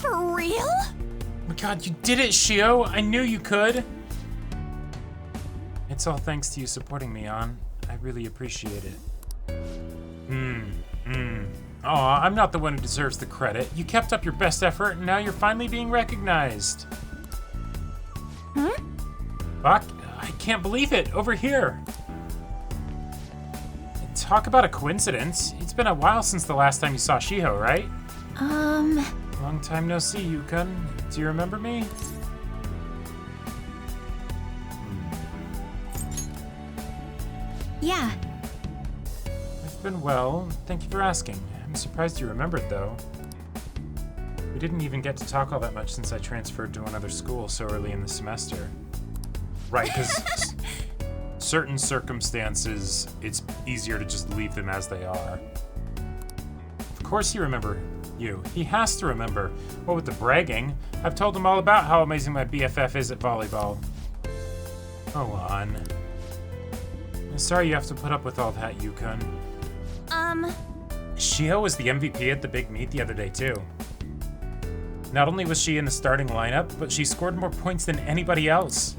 For real? Oh my god, you did it, Shio! I knew you could! It's all thanks to you supporting me, An. I really appreciate it. Aw, I'm not the one who deserves the credit. You kept up your best effort, and now you're finally being recognized. Fuck, I can't believe it! Over here! Talk about a coincidence. It's been a while since the last time you saw Shiho, right? Long time no see, Yukon. Do you remember me? Yeah. I've been well. Thank you for asking. I'm surprised you remembered, though. We didn't even get to talk all that much since I transferred to another school so early in the semester. Right, because certain circumstances, it's easier to just leave them as they are. Of course you remember you. He has to remember. What with the bragging, I've told him all about how amazing my BFF is at volleyball. Go on. I'm sorry you have to put up with all that, Yukon. Shiho was the MVP at the big meet the other day, too. Not only was she in the starting lineup, but she scored more points than anybody else.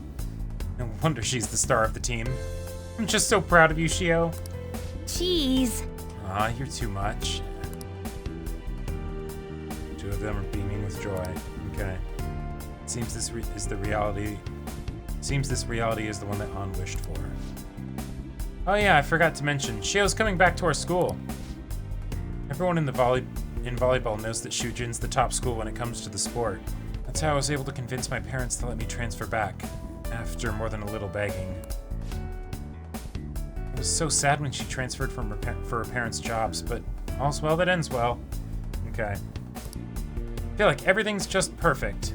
No wonder she's the star of the team. I'm just so proud of you, Shio. Jeez. Aw, you're too much. Two of them are beaming with joy. Okay. Seems this is the reality. Seems this reality is the one that An wished for. Oh yeah, I forgot to mention, Shio's coming back to our school. Everyone in volleyball knows that Shujin's the top school when it comes to the sport. That's how I was able to convince my parents to let me transfer back, after more than a little begging. It was so sad when she transferred for her parents' jobs, but all's well that ends well. Okay. I feel like everything's just perfect.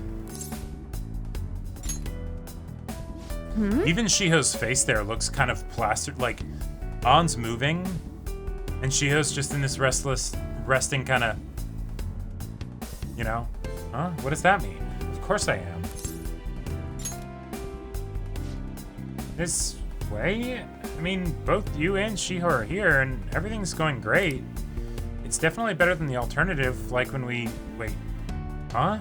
Even Shiho's face there looks kind of plastered, like An's moving, and Shiho's just in this resting kind of, you know? Huh? What does that mean? Of course I am. This way? I mean, both you and Shiho are here, and everything's going great. It's definitely better than the alternative, like when we... Wait. Huh?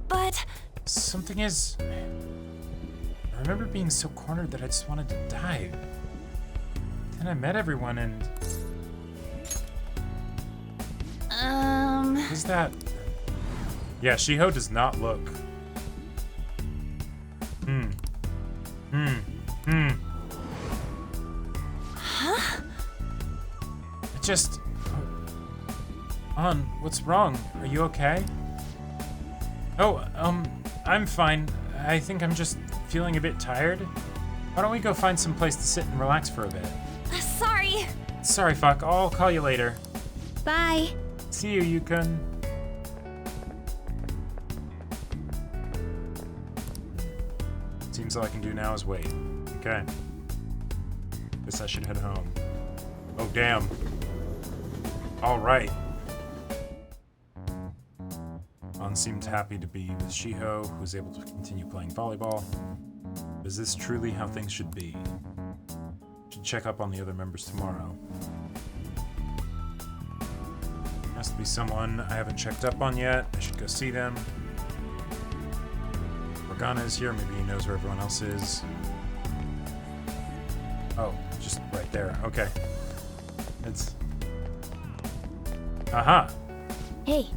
But... Something is... I remember being so cornered that I just wanted to die. Then I met everyone and... Who's that? Yeah, Shiho does not look... Huh? I just... An, what's wrong? Are you okay? Oh, I'm fine. I think I'm just feeling a bit tired. Why don't we go find some place to sit and relax for a bit? Sorry. Sorry, fuck. I'll call you later. Bye. See you, Yukon. Seems all I can do now is wait. Okay. Guess I should head home. Oh, damn. Alright. An seemed happy to be with Shiho, who was able to continue playing volleyball. Is this truly how things should be? Should check up on the other members tomorrow. Has to be someone I haven't checked up on yet. I should go see them. Morgana is here. Maybe he knows where everyone else is. Oh, just right there. Okay. It's... Aha! Hey,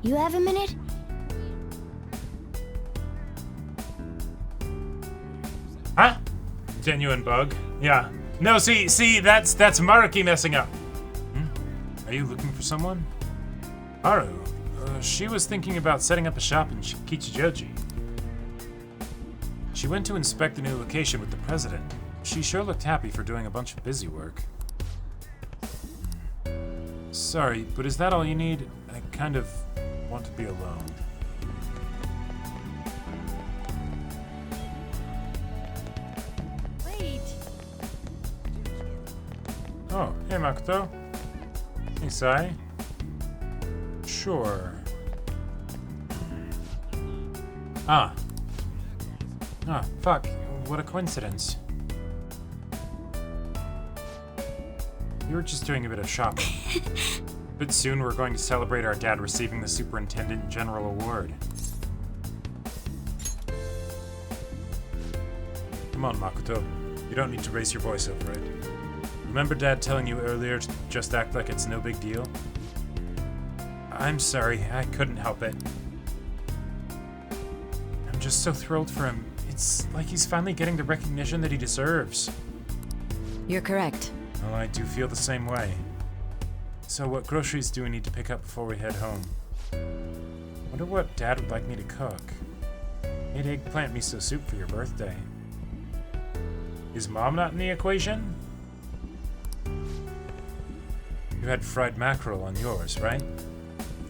you have a minute? Huh? Genuine bug. Yeah. No, see, that's Maruki messing up. Are you looking for someone? Haru. She was thinking about setting up a shop in Kichijoji. She went to inspect the new location with the president. She sure looked happy for doing a bunch of busy work. Sorry, but is that all you need? I kind of want to be alone. Wait. Oh, hey Makoto. Hey Sai. Sure. Ah, fuck. What a coincidence. You were just doing a bit of shopping. But soon we're going to celebrate our dad receiving the Superintendent General Award. Come on, Makoto. You don't need to raise your voice over it. Remember Dad telling you earlier to just act like it's no big deal? I'm sorry, I couldn't help it. I'm just so thrilled for him. It's like he's finally getting the recognition that he deserves. You're correct. Well, I do feel the same way. So what groceries do we need to pick up before we head home? Wonder what Dad would like me to cook. Made eggplant miso soup for your birthday. Is Mom not in the equation? You had fried mackerel on yours, right?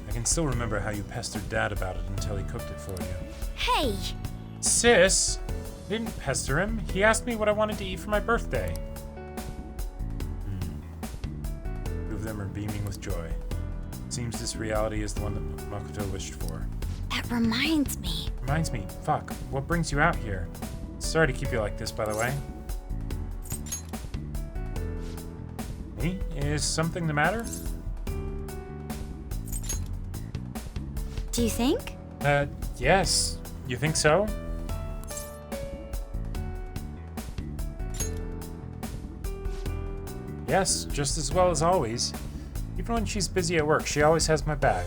I can still remember how you pestered Dad about it until he cooked it for you. Hey! Sis! I didn't pester him. He asked me what I wanted to eat for my birthday. Two of them are beaming with joy. Seems this reality is the one that Makoto wished for. That reminds me. Reminds me, fuck, what brings you out here? Sorry to keep you like this, by the way. Me? Is something the matter? Do you think? Yes. You think so? Yes, just as well as always. Even when she's busy at work, she always has my back.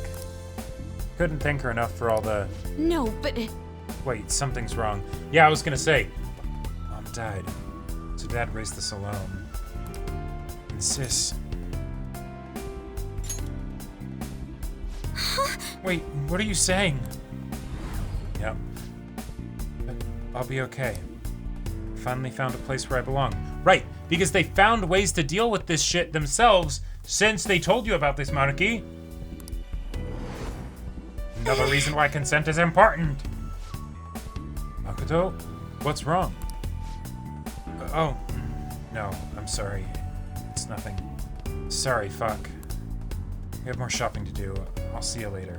Couldn't thank her enough for all the... No, but... Wait, something's wrong. Yeah, I was gonna say. Mom died. So Dad raised us alone. And Sis... Wait, what are you saying? Yep. But I'll be okay. I finally found a place where I belong. Right, because they found ways to deal with this shit themselves since they told you about this, Maruki. Another reason why consent is important. Makoto, what's wrong? Oh, no, I'm sorry. It's nothing. Sorry, fuck. We have more shopping to do. I'll see you later.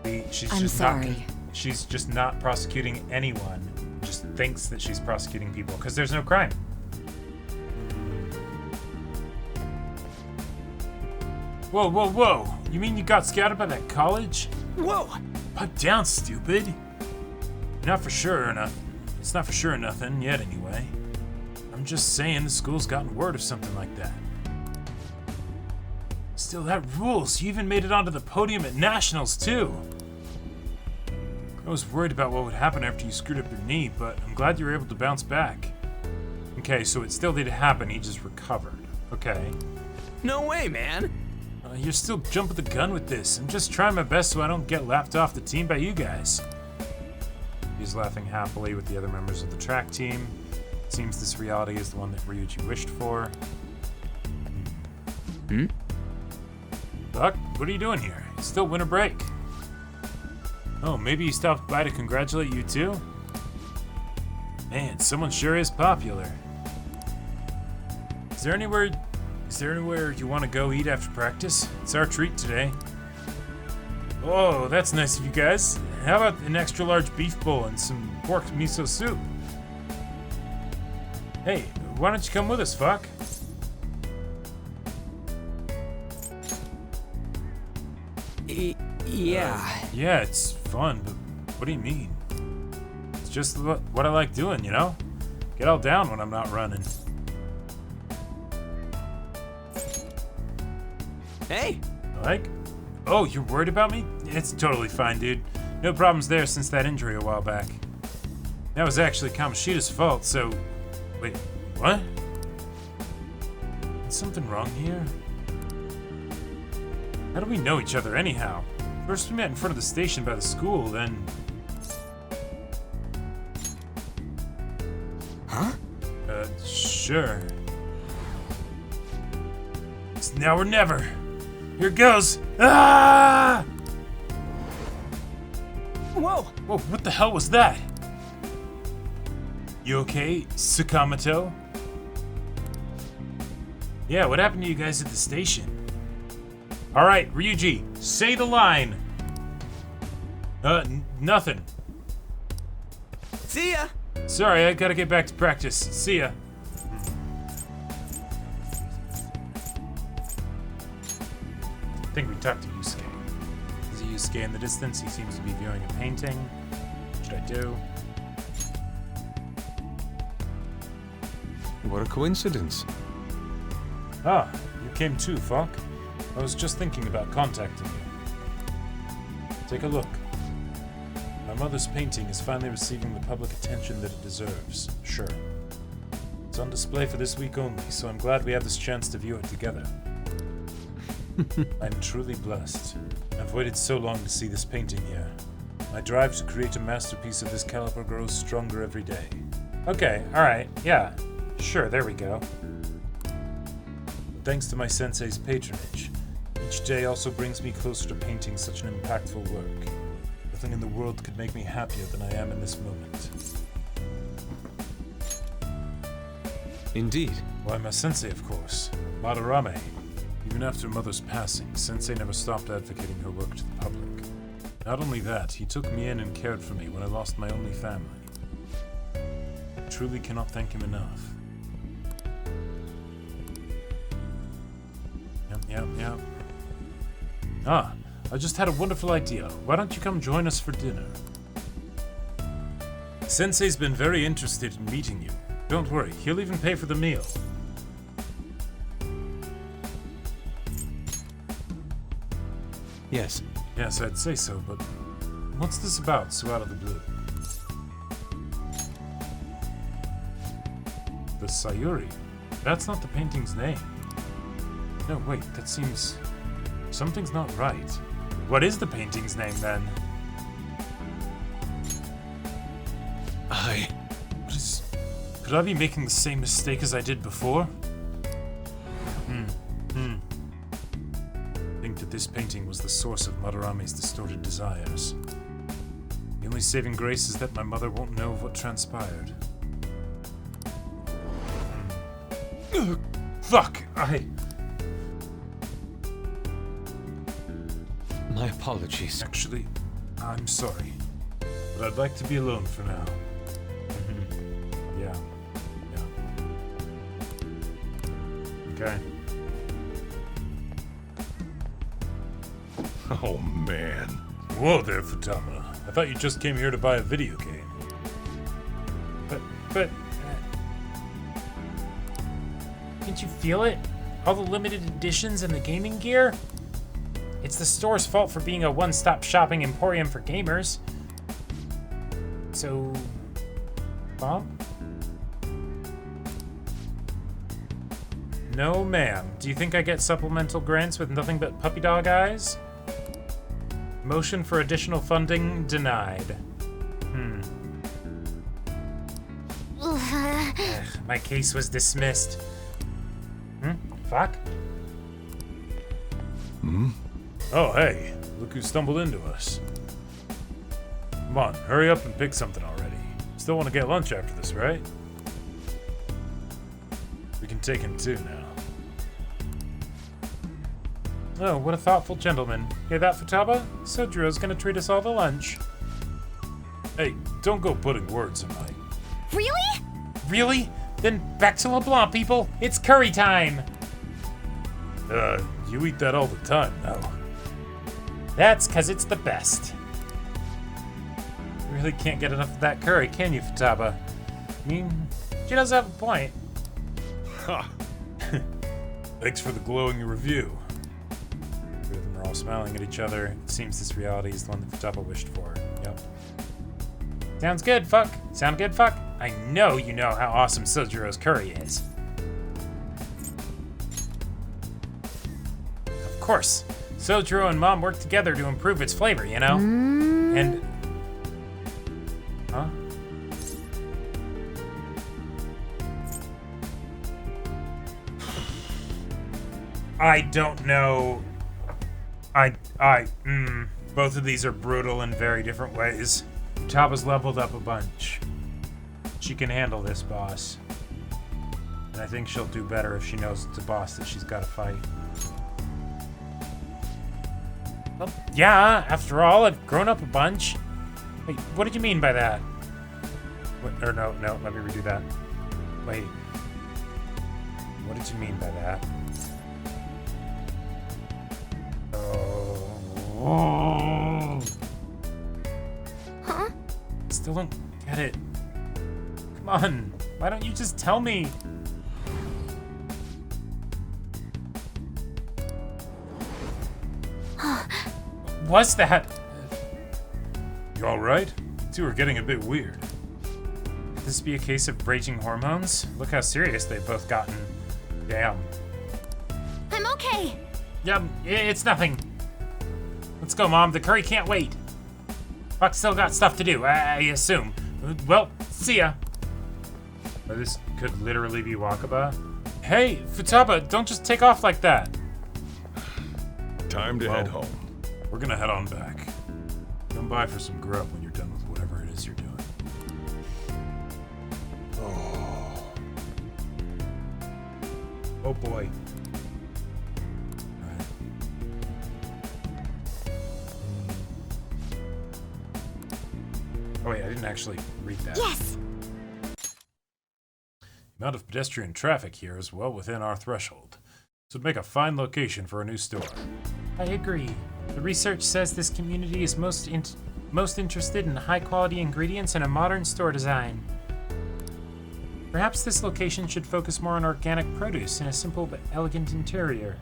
I'm sorry. She's just not prosecuting anyone. Just thinks that she's prosecuting people because there's no crime. Whoa, whoa, whoa! You mean you got scouted by that college? Whoa! Pipe down, stupid! Not for sure or nothing. It's not for sure or nothing yet, anyway. I'm just saying the school's gotten word of something like that. Still, that rules. You even made it onto the podium at nationals, too. I was worried about what would happen after you screwed up your knee, but I'm glad you were able to bounce back. Okay, so it still did happen, he just recovered. Okay. No way, man! You're still jumping the gun with this. I'm just trying my best so I don't get laughed off the team by you guys. He's laughing happily with the other members of the track team. It seems this reality is the one that Ryuji wished for. Buck, what are you doing here? It's still winter break. Oh, maybe he stopped by to congratulate you too? Man, someone sure is popular. Is there anywhere you want to go eat after practice? It's our treat today. Oh, that's nice of you guys. How about an extra large beef bowl and some pork miso soup? Hey, why don't you come with us, fuck? Yeah. Yeah, it's fun, but what do you mean? It's just what I like doing, you know? Get all down when I'm not running. Hey! Like? Oh, you're worried about me? It's totally fine, dude. No problems there since that injury a while back. That was actually Kamoshida's fault, so... Wait, what? Is something wrong here? How do we know each other anyhow? First we met in front of the station by the school, then... Huh? Sure. It's now or never. Here goes. Ah! Whoa! Whoa, what the hell was that? You okay, Sakamoto? Yeah, what happened to you guys at the station? Alright, Ryuji, say the line. Nothing. See ya! Sorry, I gotta get back to practice. See ya. think we talked to Yusuke. There's a Yusuke in the distance. He seems to be viewing a painting. What should I do? What a coincidence. Ah, you came too, Fuck. I was just thinking about contacting you. Take a look. My mother's painting is finally receiving the public attention that it deserves. Sure. It's on display for this week only, so I'm glad we have this chance to view it together. I'm truly blessed. I've waited so long to see this painting here. My drive to create a masterpiece of this caliber grows stronger every day. Okay, alright, yeah. Sure, there we go. Thanks to my sensei's patronage, each day also brings me closer to painting such an impactful work. Nothing in the world could make me happier than I am in this moment. Indeed. Why, my sensei, of course. Madarame. Even after Mother's passing, Sensei never stopped advocating her work to the public. Not only that, he took me in and cared for me when I lost my only family. I truly cannot thank him enough. Yep. Ah, I just had a wonderful idea. Why don't you come join us for dinner? Sensei's been very interested in meeting you. Don't worry, he'll even pay for the meal. Yes. Yes, I'd say so, but what's this about so out of the blue? The Sayuri? That's not the painting's name. No, wait, that seems... something's not right. What is the painting's name, then? Could I be making the same mistake as I did before? Think that this painting was the source of Madarame's distorted desires. The only saving grace is that my mother won't know of what transpired. Fuck! My apologies. Actually, I'm sorry. But I'd like to be alone for now. Yeah. Okay. Oh, man. Whoa there, Futaba. I thought you just came here to buy a video game. But... Can't you feel it? All the limited editions and the gaming gear? It's the store's fault for being a one-stop shopping emporium for gamers. So... Mom? No, ma'am. Do you think I get supplemental grants with nothing but puppy dog eyes? Motion for additional funding denied. Ugh, my case was dismissed. Fuck? Oh, hey. Look who stumbled into us. Come on, hurry up and pick something already. Still want to get lunch after this, right? We can take him too now. Oh, what a thoughtful gentleman. Hear that, Futaba? Sojiro's gonna treat us all to lunch. Hey, don't go putting words in my... Really? Really? Then back to LeBlanc, people! It's curry time! You eat that all the time now. That's 'cause it's the best. You really can't get enough of that curry, can you, Futaba? I mean, she does have a point. Ha! Thanks for the glowing review. Three of them are all smiling at each other. It seems this reality is the one that Futaba wished for. Yep. Sounds good, fuck. Sound good, fuck? I know you know how awesome Sojiro's curry is. Of course. Sojiro and Mom work together to improve its flavor, you know? And... Huh? I don't know. Both of these are brutal in very different ways. Futaba's leveled up a bunch. She can handle this boss. And I think she'll do better if she knows it's a boss that she's got to fight. Well, yeah, after all, I've grown up a bunch. Wait, what did you mean by that? What, or no, let me redo that. Wait. What did you mean by that? Oh. still don't get it. Come on. Why don't you just tell me? What's that? You alright? You two are getting a bit weird. Could this be a case of raging hormones? Look how serious they've both gotten. Damn. I'm okay. Yep, it's nothing. Let's go, Mom. The curry can't wait. Buck still got stuff to do, I assume. Well, see ya. Or this could literally be Wakaba. Hey, Futaba, don't just take off like that. Time to head home. We're gonna head on back. Come by for some grub when you're done with whatever it is you're doing. Oh boy. Alright. Oh wait, I didn't actually read that. Yes. The amount of pedestrian traffic here is well within our threshold. This would make a fine location for a new store. I agree. The research says this community is most interested in high-quality ingredients and a modern store design. Perhaps this location should focus more on organic produce and a simple but elegant interior.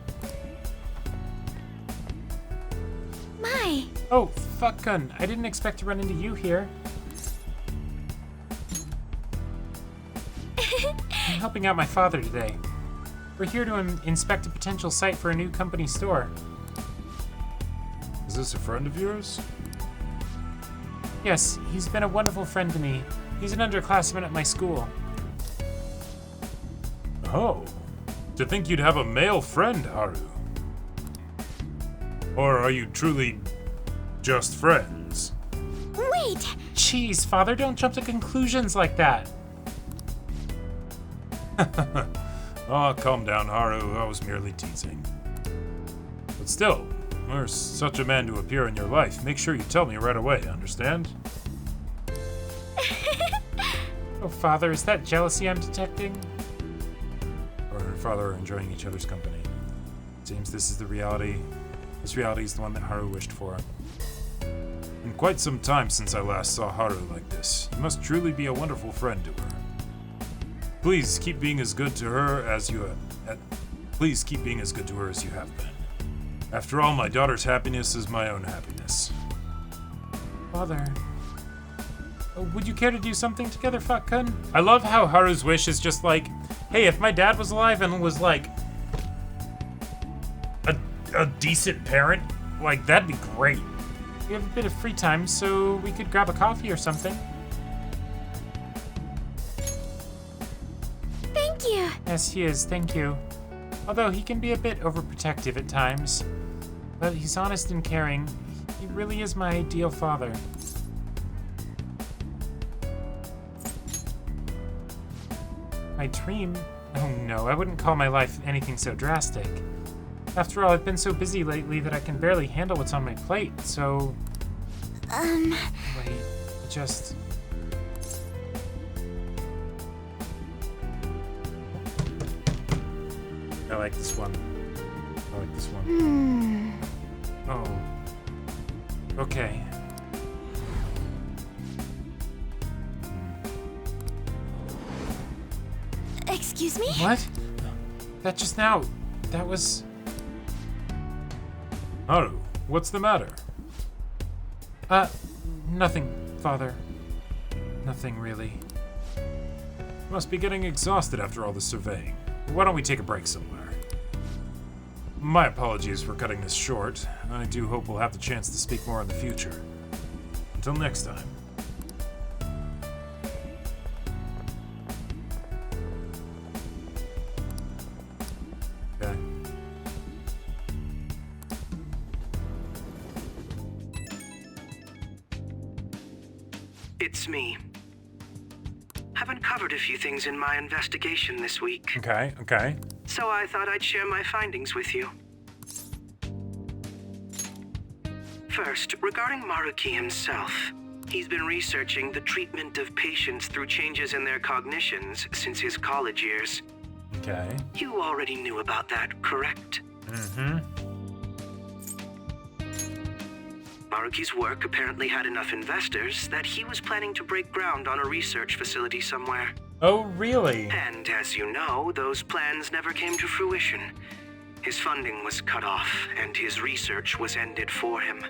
My. Oh, fuck gun. I didn't expect to run into you here. I'm helping out my father today. We're here to inspect a potential site for a new company store. Is this a friend of yours? Yes, he's been a wonderful friend to me. He's an underclassman at my school. Oh. To think you'd have a male friend, Haru. Or are you truly just friends? Wait. Jeez, Father, don't jump to conclusions like that. Oh, calm down, Haru. I was merely teasing. But still, there's such a man to appear in your life. Make sure you tell me right away, understand? Oh, Father, is that jealousy I'm detecting? Or her father are enjoying each other's company. Seems this is the reality. This reality is the one that Haru wished for. In quite some time since I last saw Haru like this. You must truly be a wonderful friend to her. Please keep being as good to her as you have. Please keep being as good to her as you have been. After all, my daughter's happiness is my own happiness. Father. Would you care to do something together, Fuck-kun? I love how Haru's wish is just like, hey, if my dad was alive and was like a decent parent, like that'd be great. We have a bit of free time, so we could grab a coffee or something. Thank you. Yes, he is, thank you. Although he can be a bit overprotective at times. But he's honest and caring. He really is my ideal father. My dream? Oh no, I wouldn't call my life anything so drastic. After all, I've been so busy lately that I can barely handle what's on my plate, so... Wait, just... I like this one. I like this one. Oh. Okay. Excuse me? What? That just now... That was... Haru, what's the matter? Nothing, Father. Nothing really. You must be getting exhausted after all the surveying. Why don't we take a break somewhere? My apologies for cutting this short. I do hope we'll have the chance to speak more in the future. Until next time. Okay. It's me. I've uncovered a few things in my investigation this week, Okay, okay. so I thought I'd share my findings with you. First, regarding Maruki himself. He's been researching the treatment of patients through changes in their cognitions since his college years. Okay. You already knew about that, correct? Mm-hmm. Maruki's work apparently had enough investors that he was planning to break ground on a research facility somewhere. Oh, really? And as you know, those plans never came to fruition. His funding was cut off, and his research was ended for him.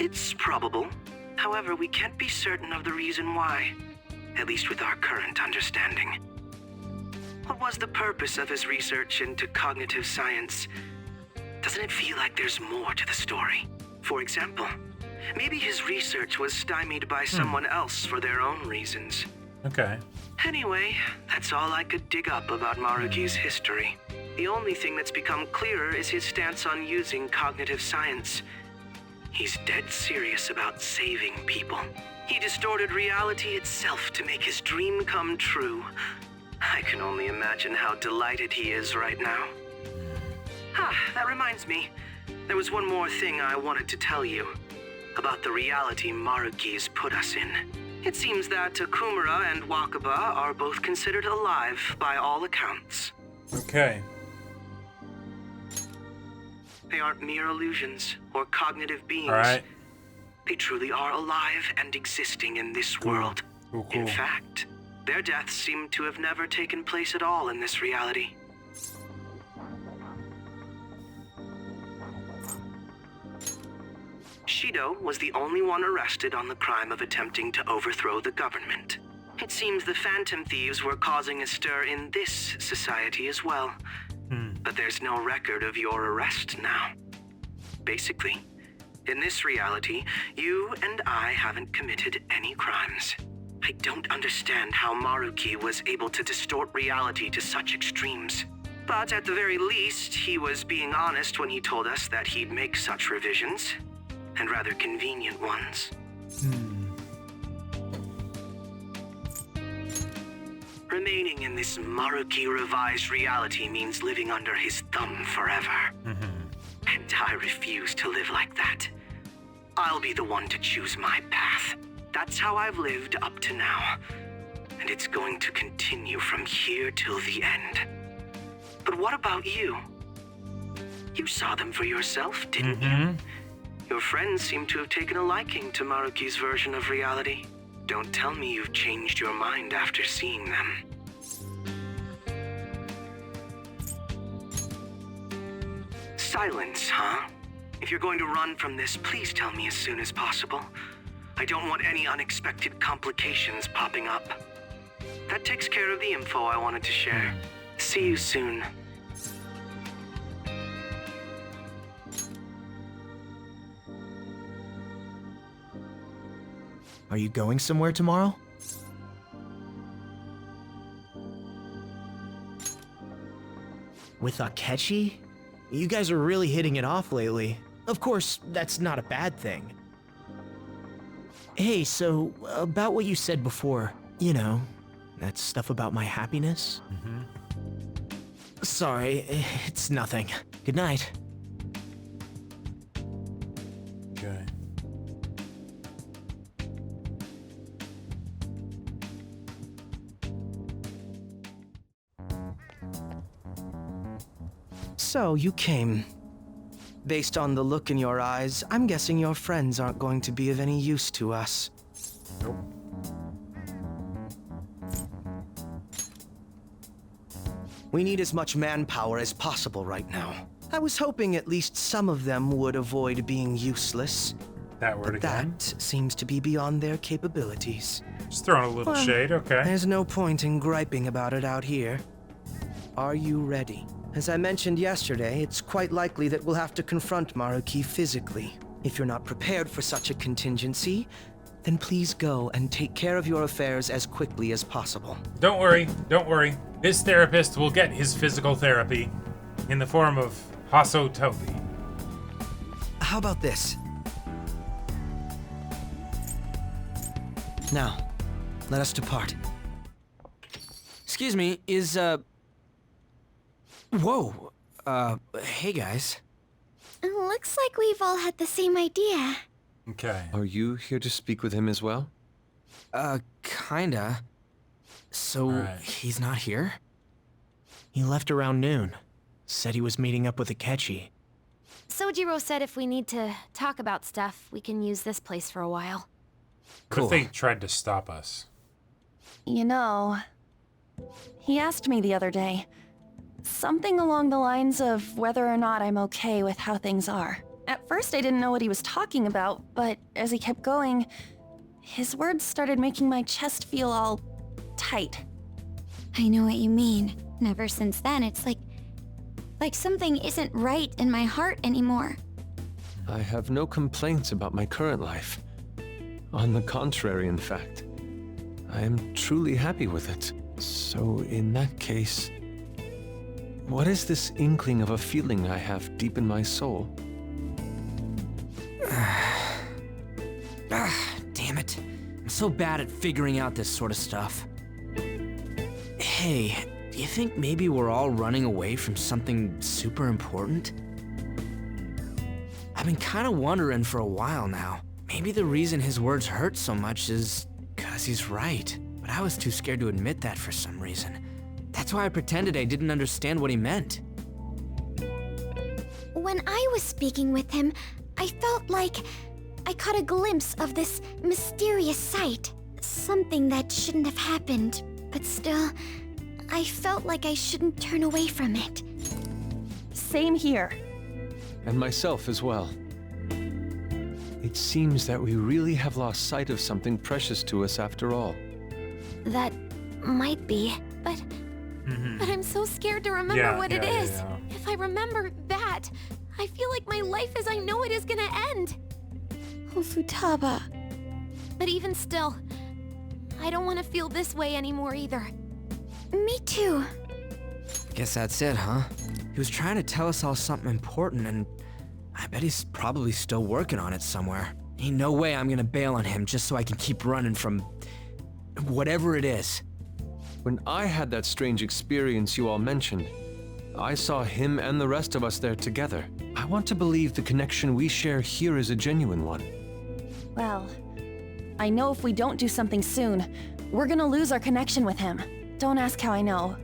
It's probable. However, we can't be certain of the reason why, at least with our current understanding. What was the purpose of his research into cognitive science? Doesn't it feel like there's more to the story? For example, maybe his research was stymied by someone else for their own reasons. Okay. Anyway, that's all I could dig up about Maruki's history. The only thing that's become clearer is his stance on using cognitive science. He's dead serious about saving people. He distorted reality itself to make his dream come true. I can only imagine how delighted he is right now. That reminds me. There was one more thing I wanted to tell you. About the reality Maruki's put us in. It seems that Kumura and Wakaba are both considered alive by all accounts. Okay. They aren't mere illusions or cognitive beings. Alright. They truly are alive and existing in this world. Cool. In fact, their deaths seem to have never taken place at all in this reality. Shido was the only one arrested on the crime of attempting to overthrow the government. It seems the Phantom Thieves were causing a stir in this society as well. But there's no record of your arrest now. Basically, in this reality, you and I haven't committed any crimes. I don't understand how Maruki was able to distort reality to such extremes. But at the very least, he was being honest when he told us that he'd make such revisions, and rather convenient ones. Remaining in this Maruki revised reality means living under his thumb forever. And I refuse to live like that. I'll be the one to choose my path. That's how I've lived up to now. And it's going to continue from here till the end. But what about you? You saw them for yourself, didn't you? Your friends seem to have taken a liking to Maruki's version of reality. Don't tell me you've changed your mind after seeing them. Silence, huh? If you're going to run from this, please tell me as soon as possible. I don't want any unexpected complications popping up. That takes care of the info I wanted to share. See you soon. Are you going somewhere tomorrow? With Akechi? You guys are really hitting it off lately. Of course, that's not a bad thing. Hey, so, about what you said before, you know, that stuff about my happiness? Sorry, it's nothing. Good night. Okay. So, you came. Based on the look in your eyes, I'm guessing your friends aren't going to be of any use to us. Nope. We need as much manpower as possible right now. I was hoping at least some of them would avoid being useless. That word But again. that seems to be beyond their capabilities. Just throwing a little Well, shade, okay. There's no point in griping about it out here. Are you ready? As I mentioned yesterday, it's quite likely that we'll have to confront Maruki physically. If you're not prepared for such a contingency, then please go and take care of your affairs as quickly as possible. Don't worry, don't worry. This therapist will get his physical therapy in the form of Haso Tobi. How about this? Now, let us depart. Excuse me, is, Whoa! Hey guys. Looks like we've all had the same idea. Okay. Are you here to speak with him as well? Kinda. So, Alright. he's not here? He left around noon. Said he was meeting up with Akechi. Sojiro said if we need to talk about stuff, we can use this place for a while. What if they tried to stop us? You know, he asked me the other day. Something along the lines of whether or not I'm okay with how things are. At first I didn't know what he was talking about, but as he kept going, his words started making my chest feel all tight. I know what you mean. And ever since then, it's like something isn't right in my heart anymore. I have no complaints about my current life. On the contrary, in fact. I am truly happy with it. So in that case, what is this inkling of a feeling I have deep in my soul? Damn it. I'm so bad at figuring out this sort of stuff. Hey, do you think maybe we're all running away from something super important? I've been kind of wondering for a while now. Maybe the reason his words hurt so much is 'cause he's right. But I was too scared to admit that for some reason. That's why I pretended I didn't understand what he meant. When I was speaking with him, I felt like I caught a glimpse of this mysterious sight. Something that shouldn't have happened, but still, I felt like I shouldn't turn away from it. Same here. And myself as well. It seems that we really have lost sight of something precious to us after all. That might be, but I'm so scared to remember what it is. Yeah. If I remember that, I feel like my life as I know it is gonna end. Oh, Futaba. But even still, I don't want to feel this way anymore either. Me too. Guess that's it, huh? He was trying to tell us all something important, and I bet he's probably still working on it somewhere. Ain't no way I'm gonna bail on him just so I can keep running from whatever it is. When I had that strange experience you all mentioned, I saw him and the rest of us there together. I want to believe the connection we share here is a genuine one. Well, I know if we don't do something soon, we're gonna lose our connection with him. Don't ask how I know.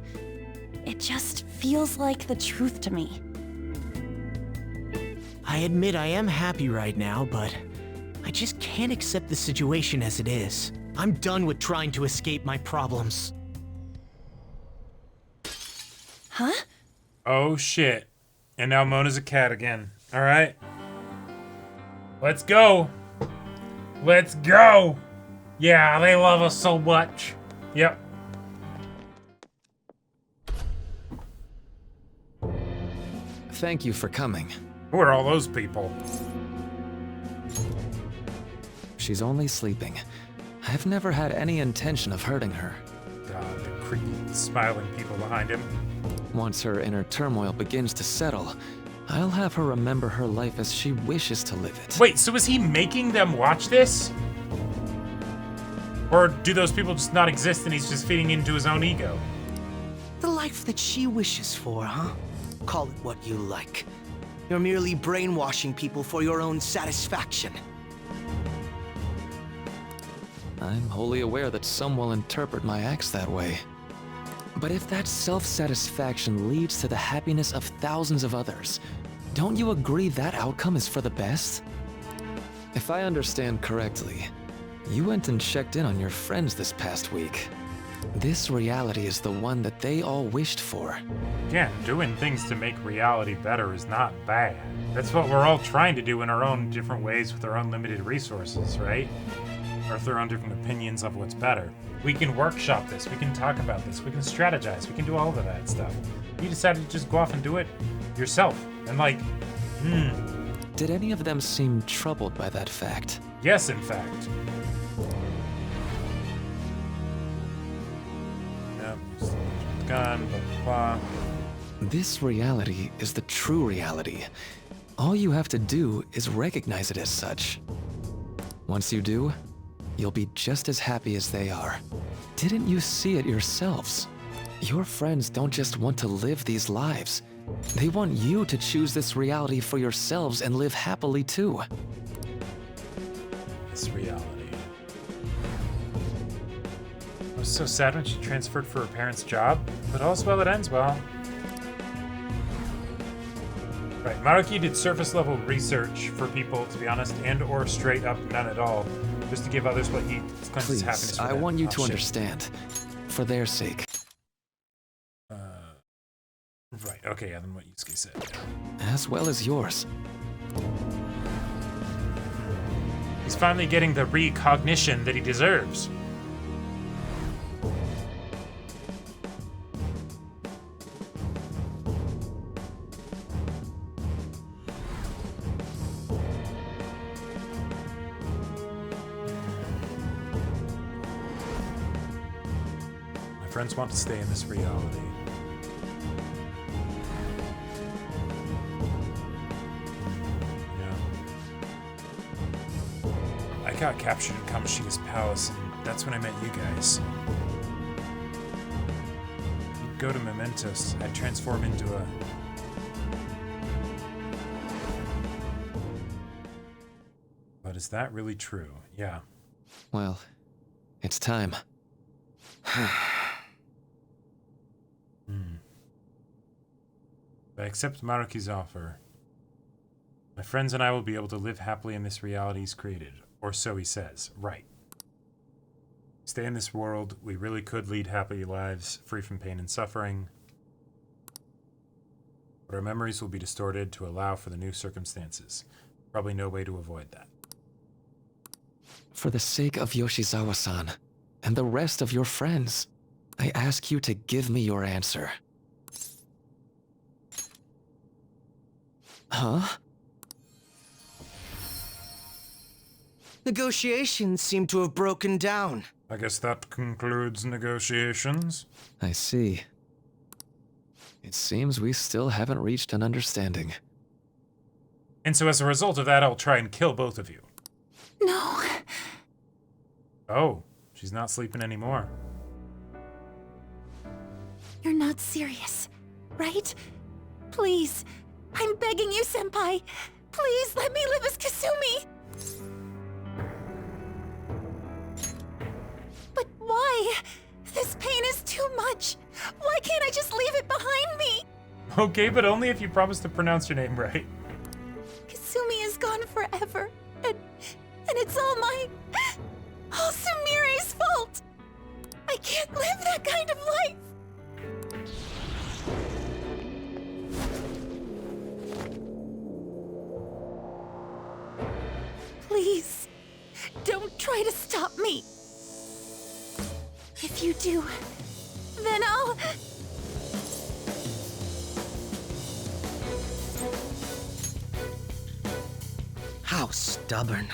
It just feels like the truth to me. I admit I am happy right now, but I just can't accept the situation as it is. I'm done with trying to escape my problems. Huh? Oh shit. And now Mona's a cat again. Alright. Let's go. Let's go. Yeah, they love us so much. Yep. Thank you for coming. Who are all those people? She's only sleeping. I've never had any intention of hurting her. God, the creepy, smiling people behind him. Once her inner turmoil begins to settle, I'll have her remember her life as she wishes to live it. Wait, so is he making them watch this? Or do those people just not exist and he's just feeding into his own ego? The life that she wishes for, huh? Call it what you like. You're merely brainwashing people for your own satisfaction. I'm wholly aware that some will interpret my acts that way. But if that self-satisfaction leads to the happiness of thousands of others, don't you agree that outcome is for the best? If I understand correctly, you went and checked in on your friends this past week. This reality is the one that they all wished for. Again, doing things to make reality better is not bad. That's what we're all trying to do in our own different ways with our own limited resources, right? Or with our own different opinions of what's better. We can workshop this, we can talk about this, we can strategize, we can do all of that stuff. You decided to just go off and do it yourself. And like, Did any of them seem troubled by that fact? Yes, in fact. Yep, just gun, blah, blah, blah. This reality is the true reality. All you have to do is recognize it as such. Once you do, you'll be just as happy as they are. Didn't you see it yourselves? Your friends don't just want to live these lives. They want you to choose this reality for yourselves and live happily too. This reality. I was so sad when she transferred for her parents' job, but all's well that ends well. Right, Maruki did surface-level research for people, to be honest, and or straight up none at all, just to give others what he claims is happiness Please, for I them. want you Oh, to shit. understand. For their sake. Right, okay, yeah, then what Yusuke said. As well as yours. He's finally getting the recognition that he deserves. My friends want to stay in this reality. I got captured in Kamoshida's palace, and that's when I met you guys. You'd go to Mementos, I'd transform into a... But is that really true? Yeah. Well, it's time. If I accept Maruki's offer, my friends and I will be able to live happily in this reality he's created. Or so he says. Right. Stay in this world, we really could lead happy lives, free from pain and suffering. But our memories will be distorted to allow for the new circumstances. Probably no way to avoid that. For the sake of Yoshizawa-san, and the rest of your friends, I ask you to give me your answer. Huh? Negotiations seem to have broken down. I guess that concludes negotiations. I see. It seems we still haven't reached an understanding. And so as a result of that, I'll try and kill both of you. No. Oh, she's not sleeping anymore. You're not serious, right? Please. I'm begging you, Senpai. Please let me live as Kasumi. But why? This pain is too much. Why can't I just leave it behind me? Okay, but only if you promise to pronounce your name right. Kasumi is gone forever. And it's all Sumire's fault. I can't live that kind of life. Please, don't try to stop me. If you do, then I'll... How stubborn.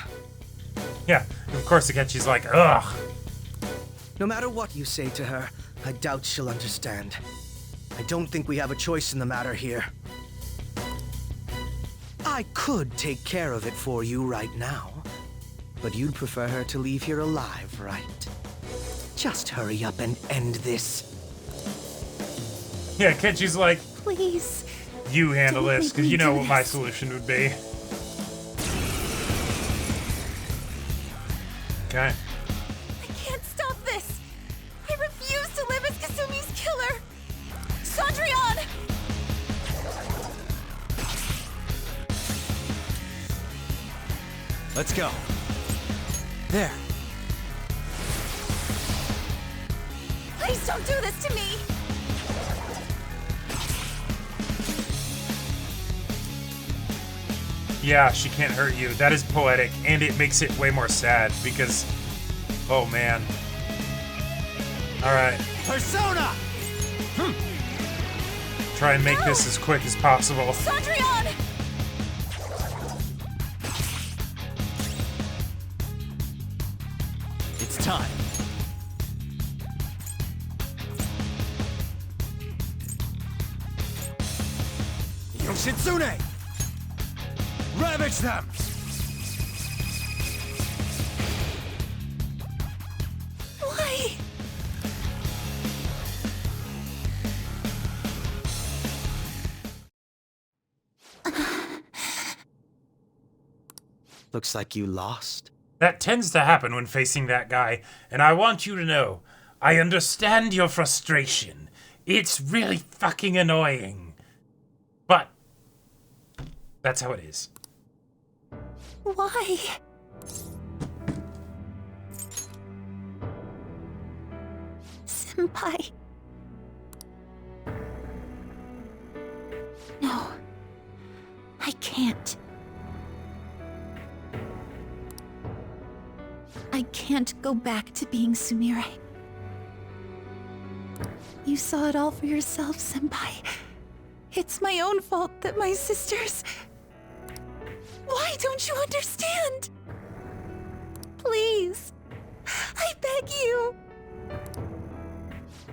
Yeah, of course Akechi's like, ugh. No matter what you say to her, I doubt she'll understand. I don't think we have a choice in the matter here. I could take care of it for you right now, but you'd prefer her to leave here alive, right? Just hurry up and end this. Yeah, Akechi's like, Please. you handle Don't this, make because me you know do what my this. solution would be. Okay. I can't stop this. I refuse to live as Kasumi's killer. Cendrillon! Let's go. There. Please don't do this to me. Yeah, she can't hurt you. That is poetic, and it makes it way more sad, because... Oh, man. Alright. Persona! Try and make this as quick as possible. Cendrillon! It's time. Yoshitsune! Ravage them! Why? Looks like you lost. That tends to happen when facing that guy, and I want you to know, I understand your frustration. It's really fucking annoying. But That's how it is. Why? Senpai. No. I can't. I can't go back to being Sumire. You saw it all for yourself, Senpai. It's my own fault that my sisters... Why don't you understand? Please. I beg you.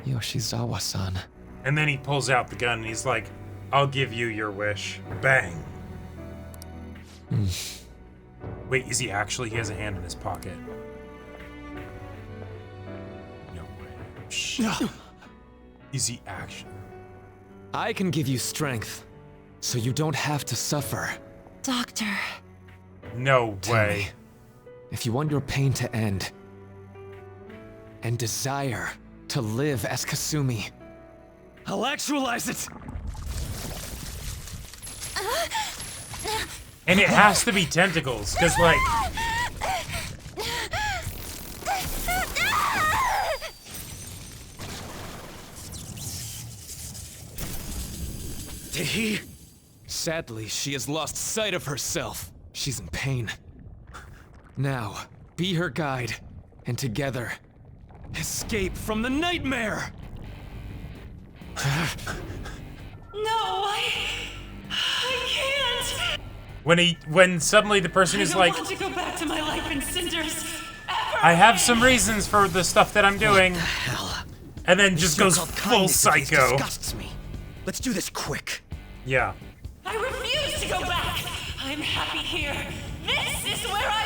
Yoshizawa-san. And then he pulls out the gun and he's like, I'll give you your wish. Bang. Wait, is he actually? He has a hand in his pocket. No way. Is he actually? I can give you strength, so you don't have to suffer. Doctor. No Tell way. me, if you want your pain to end, and desire to live as Kasumi, I'll actualize it! And it has to be tentacles, because, like... Did he? Sadly, she has lost sight of herself. She's in pain. Now, be her guide, and together, escape from the nightmare! No, I can't. When suddenly the person is like, I don't want to go back to my life in cinders. I have some reasons for the stuff that I'm doing. What the hell? And then just goes So-called full kindness of his psycho. disgusts me. Let's do this quick. Yeah. I refuse to go back. I'm happy here. This is where I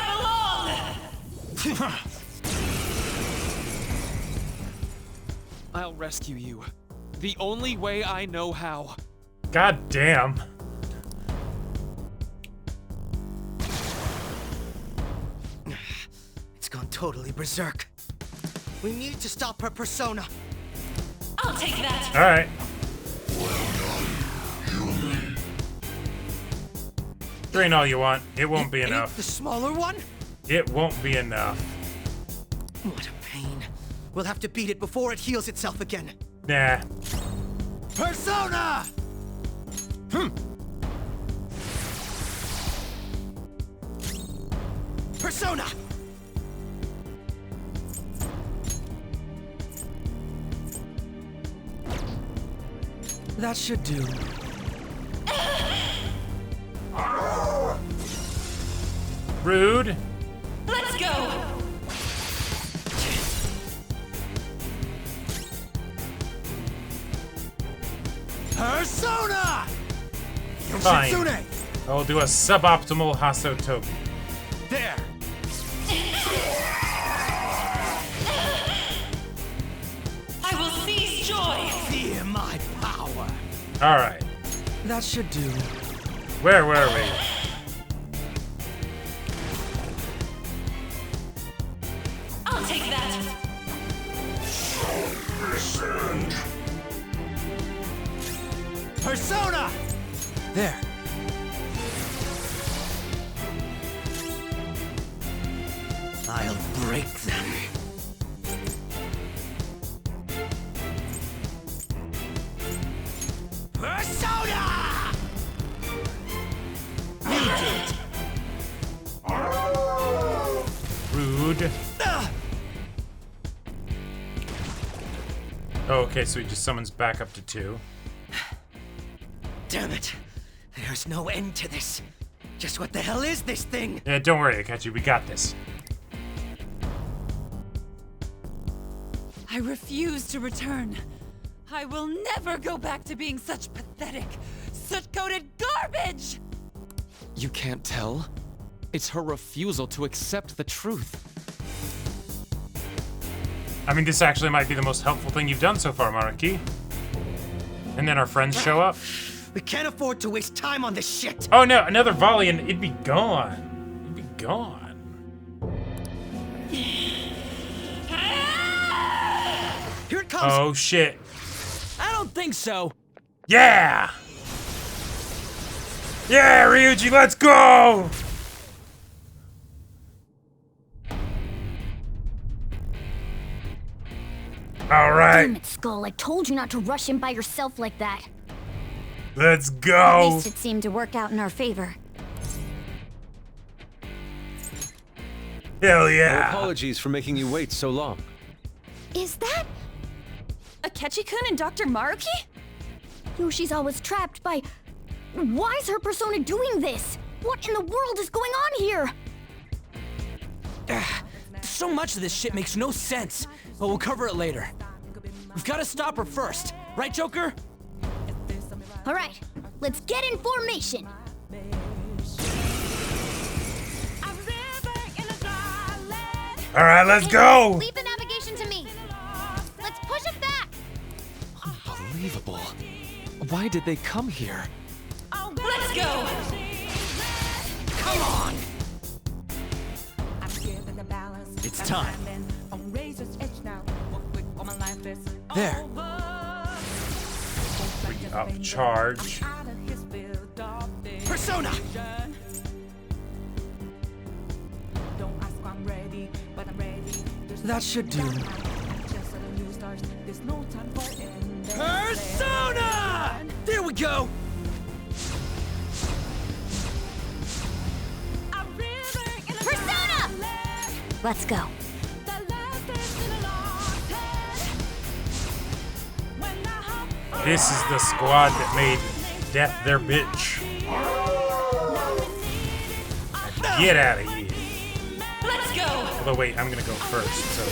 belong. I'll rescue you. The only way I know how. God damn. It's gone totally berserk. We need to stop her persona. I'll take that. All right. Drain all you want. It won't be Ain't enough. the smaller one? It won't be enough. What a pain. We'll have to beat it before it heals itself again. Nah. Persona! Persona! That should do. Rude. Let's go. Persona! Fine. Yoshitsune! I will do a suboptimal Hasotobi. There! I will seize joy. Fear my power. All right. That should do. Where were we? I'll take that. Persona! There. I'll break them. Persona! Rude. Oh, okay, so he just summons back up to 2. Damn it. There's no end to this. Just what the hell is this thing? Yeah, don't worry, Akechi, we got this. I refuse to return. I will never go back to being such pathetic, soot-coated garbage! You can't tell? It's her refusal to accept the truth. I mean, this actually might be the most helpful thing you've done so far, Maruki. And then our friends show up. We can't afford to waste time on this shit. Oh no, another volley and it'd be gone. It'd be gone. Here it comes. Oh shit. I don't think so. Yeah! Yeah, Ryuji, let's go! Alright, Damn it, Skull. I told you not to rush in by yourself like that. let's At go! least it seemed to work out in our favor. Hell My yeah! apologies for making you wait so long. Is that... Akechi-kun and Dr. Maruki? Yoshi's always trapped by... Why is her persona doing this? What in the world is going on here? So much of this shit makes no sense, but we'll cover it later. We've got to stop her first, right, Joker? Alright, let's get in formation. Alright, let's go! Leave the navigation to me. Let's push it back. Unbelievable. Why did they come here? Let's go! Come on! It's time. There. Up charge. Persona! That should do. Persona! There we go! Persona! Let's go. This is the squad that made death their bitch. Get out of here. Let's go! Although wait, I'm gonna go first, so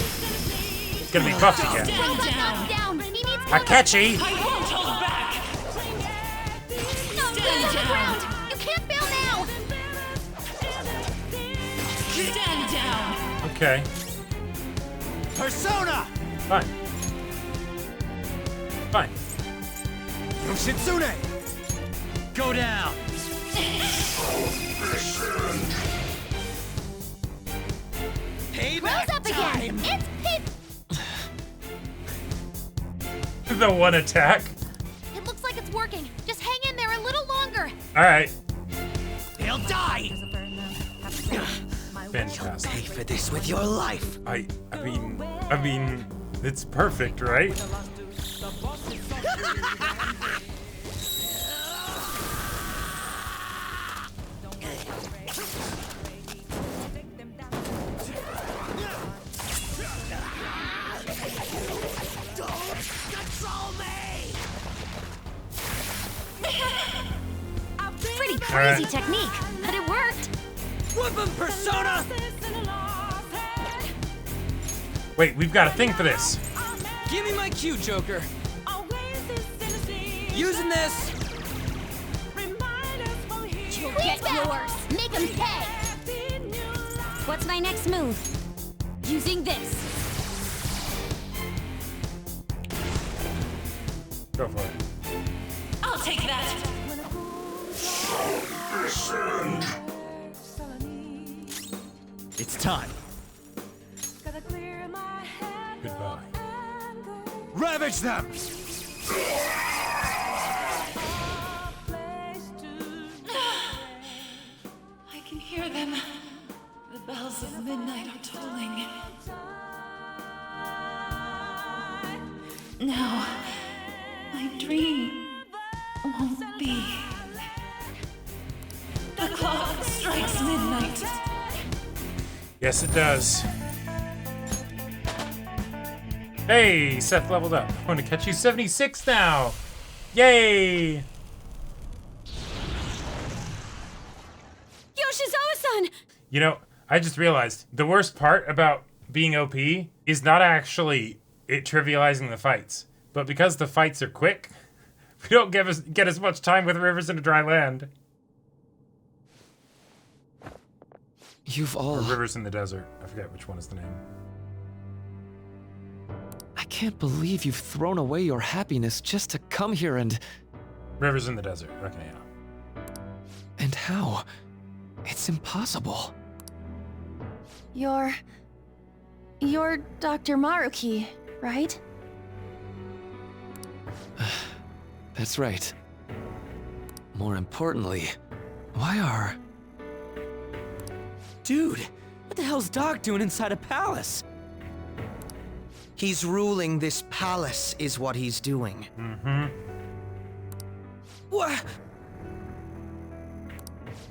it's gonna be Buff again. Down. He needs Akechi! I won't hold back! Stand down. ground. You can't bail now. Stand down! Okay, Persona! fine. Fine. Yoshitsune! Go down! Payback Rose up again. time! It's The one attack. It looks like it's working. Just hang in there a little longer. Alright, They'll die! fantastic. Pay for this with your life! I mean, it's perfect, right? Pretty crazy Alright. technique, but it worked. Whoop 'em, Persona! Wait, we've got a thing for this. Give me my cue, Joker. Using this. You'll get yours. Make him pay. What's my next move? Using this. Go for it. I'll take that! It's time. Goodbye. Ravage them! I can hear them. The bells of midnight are tolling. No, my dream won't be. The clock strikes midnight. Yes, it does. Hey, Seth leveled up. I'm gonna catch you 76 now. Yay! Yoshizawa-san! You know, I just realized the worst part about being OP is not actually it trivializing the fights, but because the fights are quick, we don't get as much time with rivers in a dry land. You've all... Or rivers in the desert. I forget which one is the name. I can't believe you've thrown away your happiness just to come here and... Rivers in the desert. Okay, yeah. And how? It's impossible. You're Dr. Maruki, right? That's right. More importantly, Why are... Dude, what the hell's Doc doing inside a palace? He's ruling this palace, is what he's doing. What?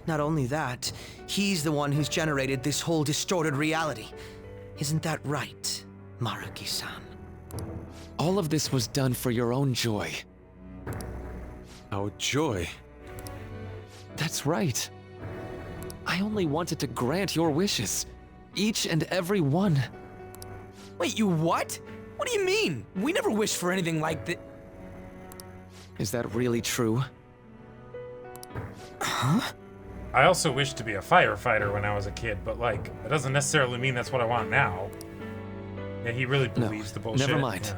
Not only that, he's the one who's generated this whole distorted reality. Isn't that right, Maruki-san? All of this was done for your own joy. Our joy. That's right. I only wanted to grant your wishes. Each and every one. Wait, you what? What do you mean? We never wished for anything like that. Is that really true? I also wished to be a firefighter when I was a kid, but like, that doesn't necessarily mean that's what I want now. Yeah, he really believes the bullshit. Never mind.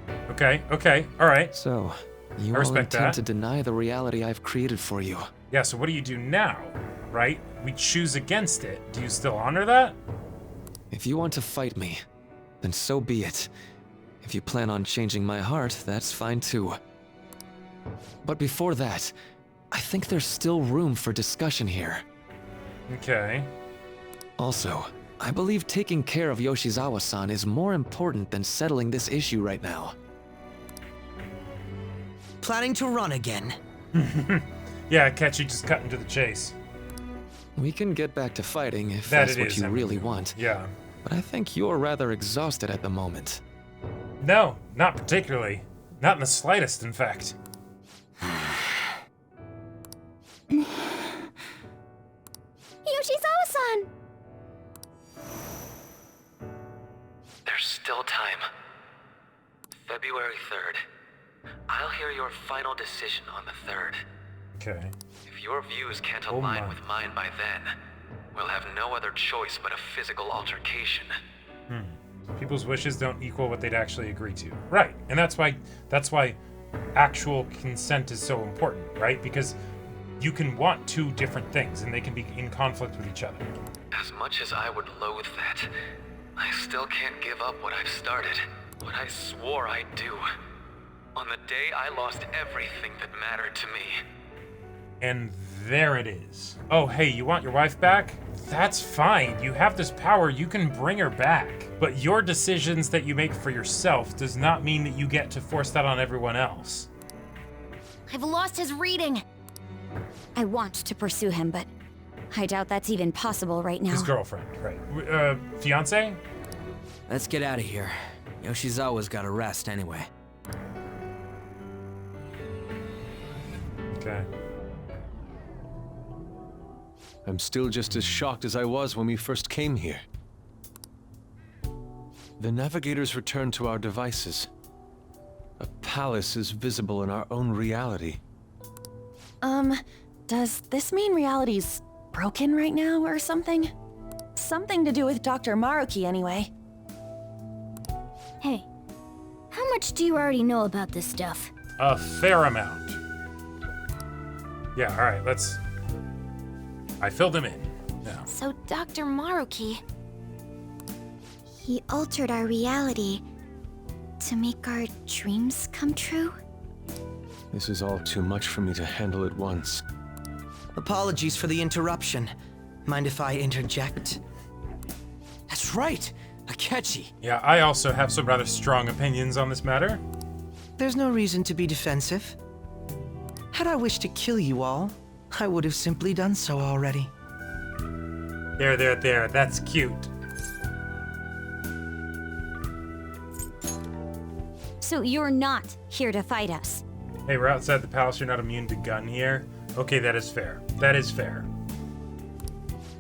Yeah. Okay, alright. So, you I all respect intend that. to deny the reality I've created for you. Yeah, so what do you do now, right? We choose against it. Do you still honor that? If you want to fight me, then so be it. If you plan on changing my heart, that's fine too. But before that, I think there's still room for discussion here. Okay. Also, I believe taking care of Yoshizawa-san is more important than settling this issue right now. Planning to run again? Yeah, Akechi just cut into the chase. We can get back to fighting if That that's it what is, you I mean, really want. Yeah. But I think you're rather exhausted at the moment. No, not particularly. Not in the slightest, in fact. Yoshizawa-san! There's still time. February 3rd. I'll hear your final decision on the 3rd. Okay. If your views can't Oh align my. with mine by then, we'll have no other choice but a physical altercation. People's wishes don't equal what they'd actually agree to. Right. And that's why actual consent is so important, right? Because you can want two different things and they can be in conflict with each other. As much as I would loathe that, I still can't give up what I've started, what I swore I'd do. On the day I lost everything that mattered to me. And there it is. Oh, hey, you want your wife back? That's fine. You have this power. You can bring her back. But your decisions that you make for yourself does not mean that you get to force that on everyone else. I've lost his reading. I want to pursue him, but I doubt that's even possible right now. His girlfriend, right. Fiance? Let's get out of here. Yoshizawa's gotta rest anyway. Okay. I'm still just as shocked as I was when we first came here. The navigators returned to our devices. A palace is visible in our own reality. Does this mean reality's broken right now or something? Something to do with Dr. Maruki anyway. Hey, how much do you already know about this stuff? A fair amount. Yeah, alright, let's... I filled him in. Now. So Dr. Maruki... He altered our reality to make our dreams come true? This is all too much for me to handle at once. Apologies for the interruption. Mind if I interject? That's right! Akechi! Yeah, I also have some rather strong opinions on this matter. There's no reason to be defensive. Had I wished to kill you all, I would have simply done so already. There, that's cute. So you're not here to fight us? Hey, we're outside the palace, you're not immune to gun here. Okay, that is fair. That is fair.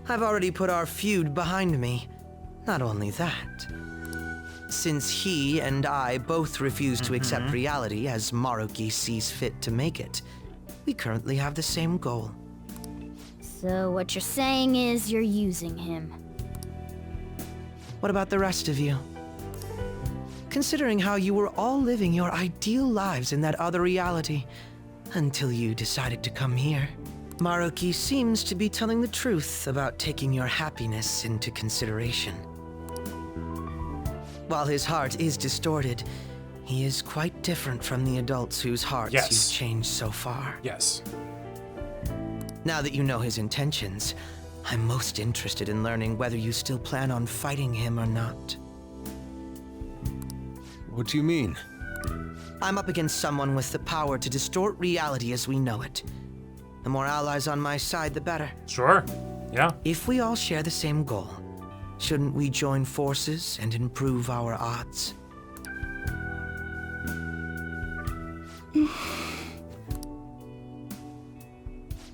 I've already put our feud behind me. Not only that. Since he and I both refuse to accept reality as Maruki sees fit to make it, we currently have the same goal. So what you're saying is you're using him. What about the rest of you? Considering how you were all living your ideal lives in that other reality, until you decided to come here. Maruki seems to be telling the truth about taking your happiness into consideration. While his heart is distorted, he is quite different from the adults whose hearts Yes. you've changed so far. Yes. Now that you know his intentions, I'm most interested in learning whether you still plan on fighting him or not. What do you mean? I'm up against someone with the power to distort reality as we know it. The more allies on my side, the better. Sure. Yeah. If we all share the same goal, shouldn't we join forces and improve our odds?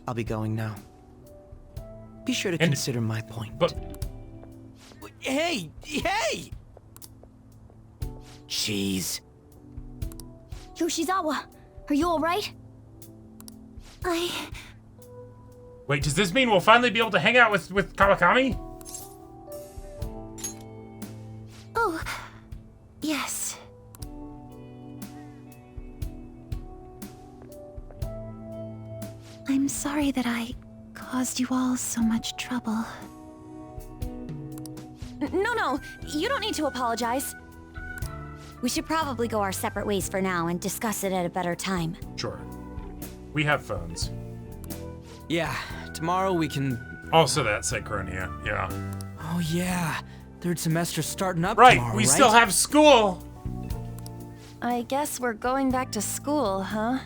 I'll be going now. Be sure to consider my point. But Hey! Hey! Jeez. Yoshizawa, are you alright? wait, does this mean we'll finally be able to hang out with Kawakami? Oh, yes. I'm sorry that I caused you all so much trouble. No, you don't need to apologize. We should probably go our separate ways for now and discuss it at a better time. Sure. We have phones. Yeah, tomorrow we can... Also that Synchronia, yeah. Oh yeah, third semester's starting up Right, tomorrow, we right? still have school! I guess we're going back to school, huh?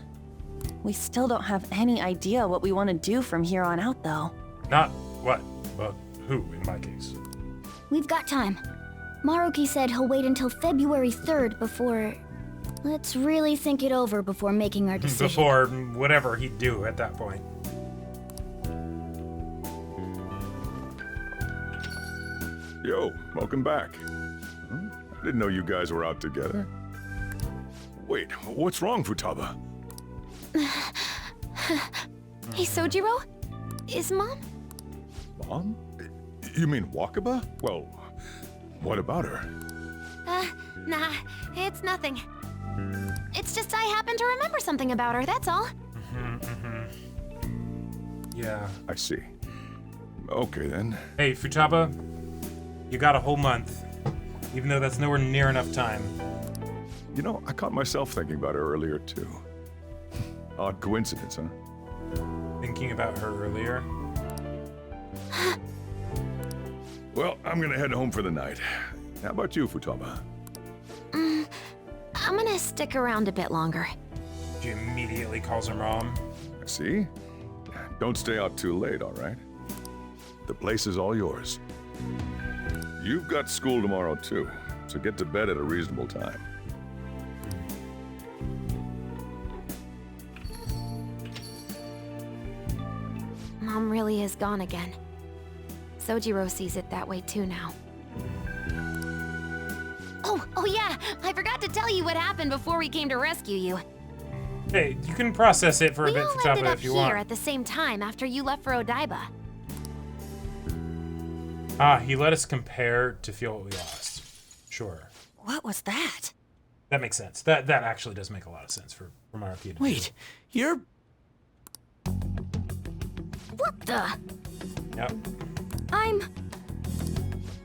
We still don't have any idea what we want to do from here on out, though. Not what? Well, who, in my case? We've got time. Maruki said he'll wait until February 3rd before... Let's really think it over before making our decision. Before whatever he'd do at that point. Yo, welcome back. Huh? I didn't know you guys were out together. Wait, what's wrong, Futaba? Hey, Sojiro? Is Mom? Mom? You mean Wakaba? Well, what about her? Nah, it's nothing. It's just I happen to remember something about her, that's all. Yeah. I see. Okay, then. Hey, Futaba, you got a whole month. Even though that's nowhere near enough time. You know, I caught myself thinking about her earlier, too. Odd coincidence, huh? Thinking about her earlier? Well, I'm gonna head home for the night. How about you, Futaba? I'm gonna stick around a bit longer. She immediately calls her mom. I see. Don't stay out too late, all right? The place is all yours. You've got school tomorrow, too, so get to bed at a reasonable time. Mom really is gone again. Sojiro sees it that way too now. Oh yeah, I forgot to tell you what happened before we came to rescue you. Hey, you can process it for a We bit, all ended Futaba, up if you here want. at the same time after you left for Odaiba. He let us compare to feel what we lost. Sure. What was that? That makes sense. That actually does make a lot of sense for Maruki to do. Wait, you're... What the? Yep.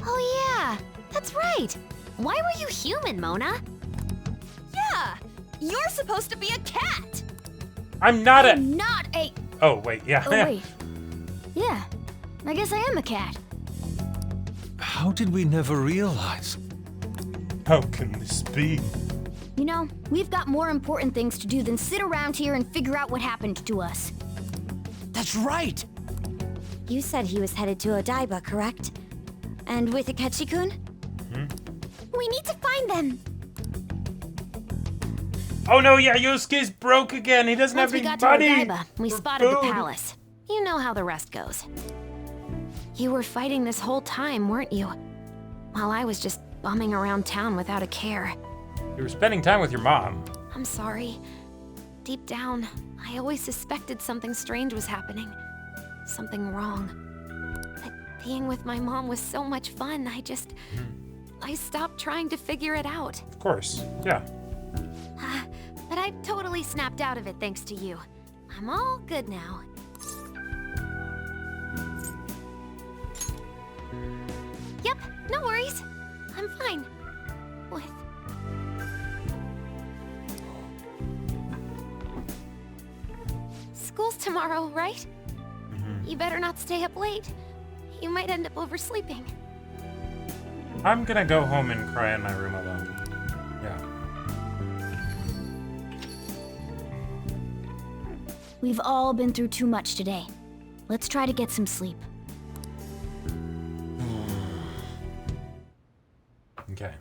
Oh yeah, that's right. Why were you human, Mona? Yeah! You're supposed to be a cat! I'm not Not a... Oh, wait, yeah. Oh wait. Yeah, I guess I am a cat. How did we never realize? How can this be? You know, we've got more important things to do than sit around here and figure out what happened to us. That's right! You said he was headed to Odaiba, correct? And with Akechi-kun? We need to find them. Oh no, yeah, Yusuke's broke again. He doesn't Once have we any got to money. Odaiba, we spotted the food. palace. You know how the rest goes. You were fighting this whole time, weren't you? While I was just bumming around town without a care. You were spending time with your mom. I'm sorry. Deep down, I always suspected something strange was happening. Something wrong. But being with my mom was so much fun, I stopped trying to figure it out. Of course, yeah. But I totally snapped out of it thanks to you. I'm all good now. Yep, no worries. I'm fine. With... School's tomorrow, right? You better not stay up late. You might end up oversleeping. I'm gonna go home and cry in my room alone. Yeah. We've all been through too much today. Let's try to get some sleep. Okay.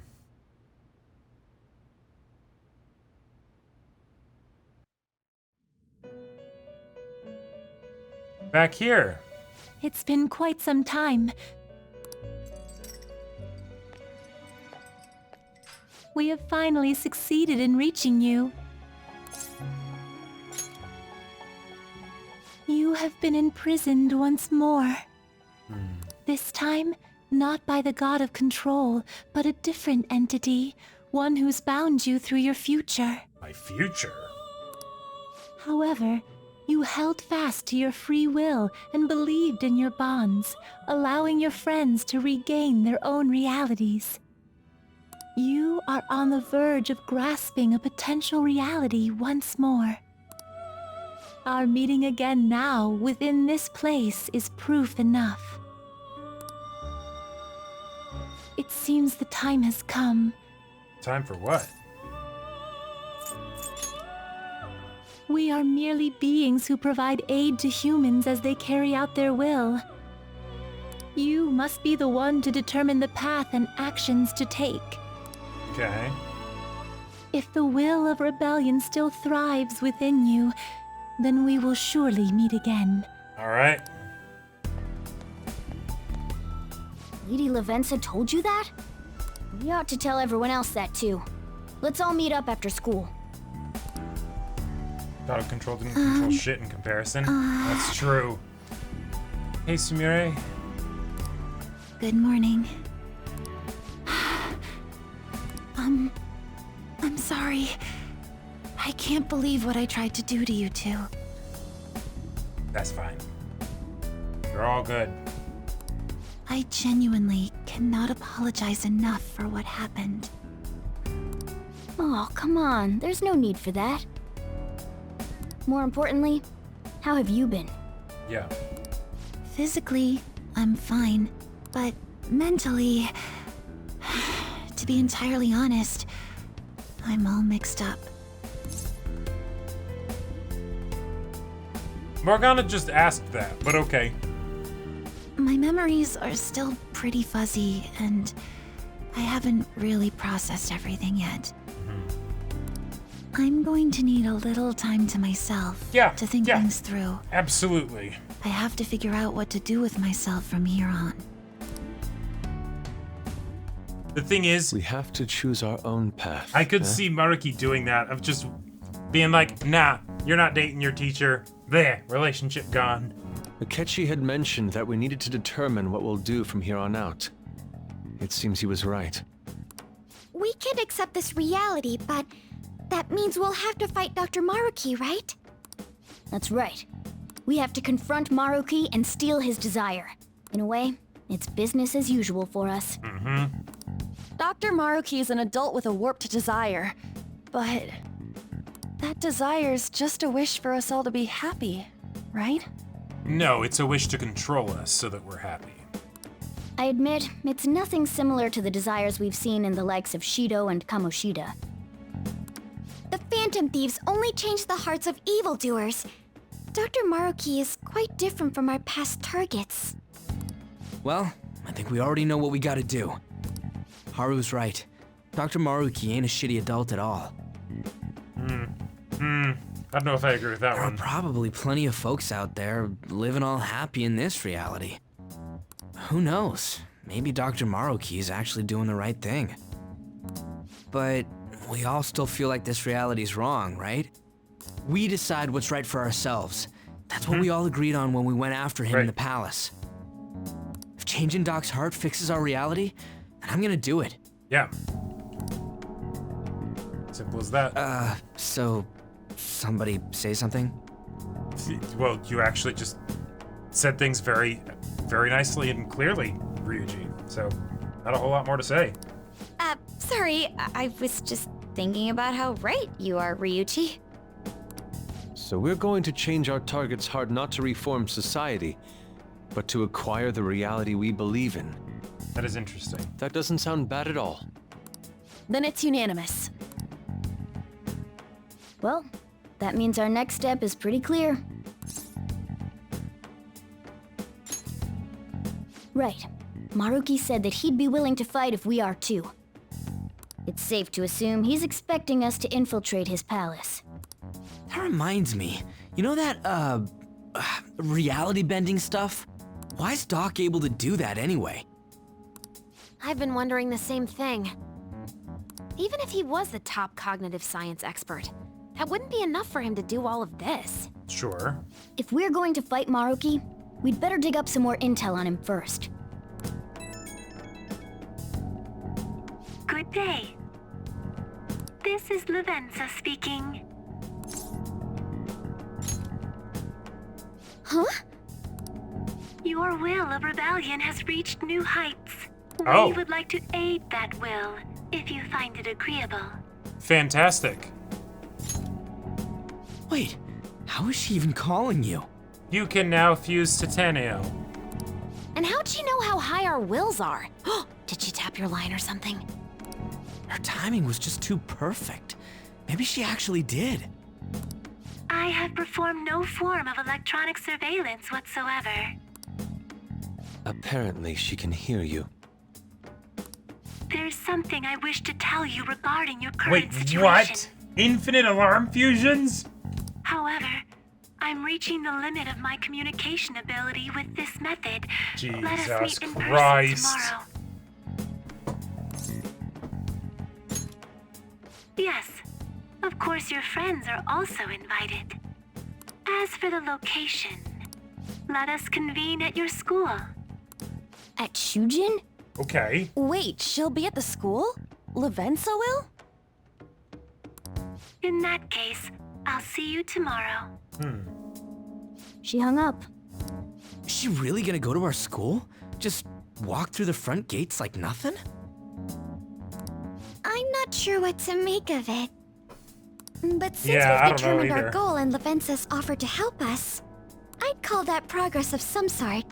Back here. It's been quite some time. We have finally succeeded in reaching you. You have been imprisoned once more. This time, not by the god of control, but a different entity, one who's bound you through your future. My future? However, you held fast to your free will and believed in your bonds, allowing your friends to regain their own realities. You are on the verge of grasping a potential reality once more. Our meeting again now within this place is proof enough. It seems the time has come. Time for what? We are merely beings who provide aid to humans as they carry out their will. You must be the one to determine the path and actions to take. Okay. If the will of rebellion still thrives within you, then we will surely meet again. All right. Lady Lavenza told you that? We ought to tell everyone else that too. Let's all meet up after school. God of Control didn't control shit in comparison. That's true. Hey, Sumire. Good morning. I'm sorry. I can't believe what I tried to do to you two. That's fine. You're all good. I genuinely cannot apologize enough for what happened. Oh, come on. There's no need for that. More importantly, how have you been? Yeah. Physically, I'm fine. But mentally, to be entirely honest, I'm all mixed up. Morgana just asked that, but okay. My memories are still pretty fuzzy, and I haven't really processed everything yet. I'm going to need a little time to myself to think things through. Absolutely. I have to figure out what to do with myself from here on. The thing is, we have to choose our own path. I could see Maruki doing that, of just being like, nah, you're not dating your teacher. There, relationship gone. Akechi had mentioned that we needed to determine what we'll do from here on out. It seems he was right. We can accept this reality, but that means we'll have to fight Dr. Maruki, right? That's right. We have to confront Maruki and steal his desire. In a way, it's business as usual for us. Dr. Maruki is an adult with a warped desire, but that desire's just a wish for us all to be happy, right? No, it's a wish to control us so that we're happy. I admit, it's nothing similar to the desires we've seen in the likes of Shido and Kamoshida. The Phantom Thieves only change the hearts of evildoers. Dr. Maruki is quite different from our past targets. Well, I think we already know what we gotta do. Haru's right. Dr. Maruki ain't a shitty adult at all. I don't know if I agree with that There one. are probably plenty of folks out there living all happy in this reality. Who knows? Maybe Dr. Maruki is actually doing the right thing. But we all still feel like this reality's wrong, right? We decide what's right for ourselves. That's what we all agreed on when we went after him in the palace. If changing Doc's heart fixes our reality, then I'm gonna do it. Yeah. Simple as that. So somebody say something? Well, you actually just said things very, very nicely and clearly, Ryuji. So, not a whole lot more to say. Sorry, I was just thinking about how right you are, Ryuji. So we're going to change our target's heart not to reform society, but to acquire the reality we believe in. That is interesting. That doesn't sound bad at all. Then it's unanimous. Well, that means our next step is pretty clear. Right. Maruki said that he'd be willing to fight if we are too. It's safe to assume he's expecting us to infiltrate his palace. That reminds me. You know that, reality bending stuff? Why is Doc able to do that anyway? I've been wondering the same thing. Even if he was the top cognitive science expert, that wouldn't be enough for him to do all of this. Sure. If we're going to fight Maruki, we'd better dig up some more intel on him first. Good day. This is Lavenza speaking. Huh? Your will of rebellion has reached new heights. Oh. We would like to aid that will, if you find it agreeable. Fantastic. Wait, how is she even calling you? You can now fuse Titanio. And how'd she know how high our wills are? Did she tap your line or something? Her timing was just too perfect. Maybe she actually did. I have performed no form of electronic surveillance whatsoever. Apparently, she can hear you. There's something I wish to tell you regarding your current Wait, situation. what? Infinite alarm fusions? However, I'm reaching the limit of my communication ability with this method. Let us Jesus meet in Christ. person tomorrow. Yes, of course your friends are also invited. As for the location, let us convene at your school. At Shujin? Okay. Wait, she'll be at the school? Lavenza will? In that case, I'll see you tomorrow. She hung up. Is she really gonna go to our school? Just walk through the front gates like nothing? I'm not sure what to make of it. But since Yeah, I we've don't know determined our either. goal and Lavenza's offered to help us, I'd call that progress of some sort.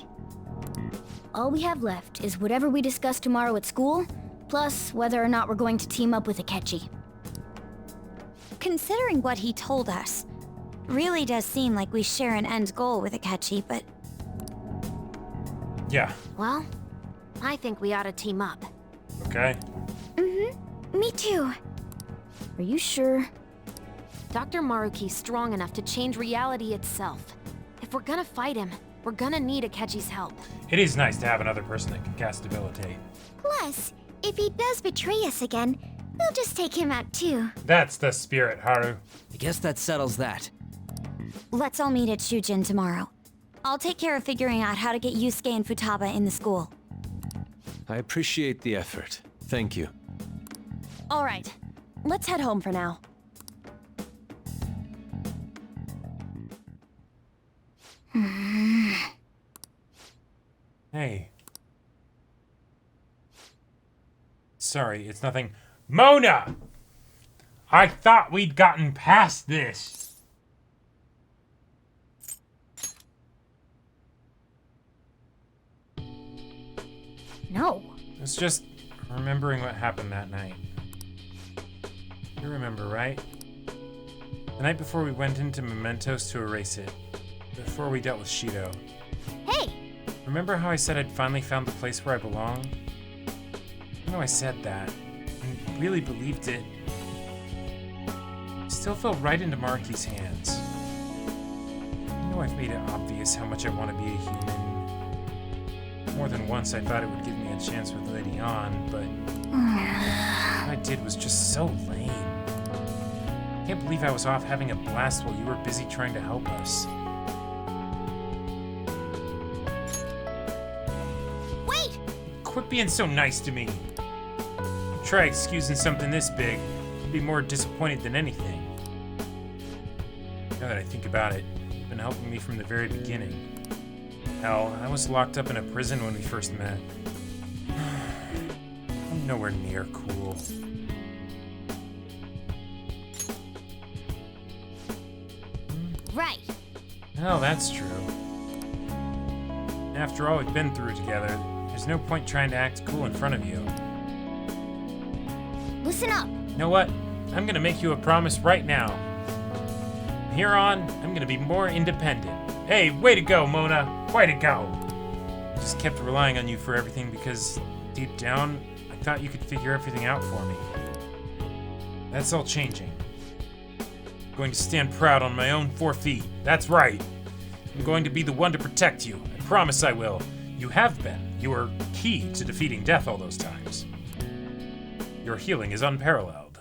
All we have left is whatever we discuss tomorrow at school, plus whether or not we're going to team up with Akechi. Considering what he told us, really does seem like we share an end goal with Akechi, but... Yeah. Well, I think we ought to team up. Okay. Me too. Are you sure? Dr. Maruki's strong enough to change reality itself. If we're gonna fight him, we're gonna need Akechi's help. It is nice to have another person that can cast Debilitate. Plus, if he does betray us again, we'll just take him out too. That's the spirit, Haru. I guess that settles that. Let's all meet at Shujin tomorrow. I'll take care of figuring out how to get Yusuke and Futaba in the school. I appreciate the effort. Thank you. All right, let's head home for now. Hey. Sorry, it's nothing. Mona! I thought we'd gotten past this. No. It's just remembering what happened that night. You remember, right? The night before we went into Mementos to erase it. Before we dealt with Shido. Hey! Remember how I said I'd finally found the place where I belong? I know I said that, and really believed it. I still fell right into Maruki's hands. I know I've made it obvious how much I want to be a human. More than once I thought it would give me a chance with Lady On, but what I did was just so lame. I can't believe I was off having a blast while you were busy trying to help us. Wait! Quit being so nice to me. Try excusing something this big. I'd be more disappointed than anything. Now that I think about it, you've been helping me from the very beginning. Hell, I was locked up in a prison when we first met. I'm nowhere near cool. Right. Well, that's true. After all we've been through together, there's no point trying to act cool in front of you. Listen up. You know what? I'm gonna make you a promise right now. From here on, I'm gonna be more independent. Hey, way to go, Mona. Way to go. I just kept relying on you for everything because deep down, I thought you could figure everything out for me. That's all changing. I'm going to stand proud on my own 4 feet. That's right. I'm going to be the one to protect you. I promise I will. You have been. You were key to defeating death all those times. Your healing is unparalleled.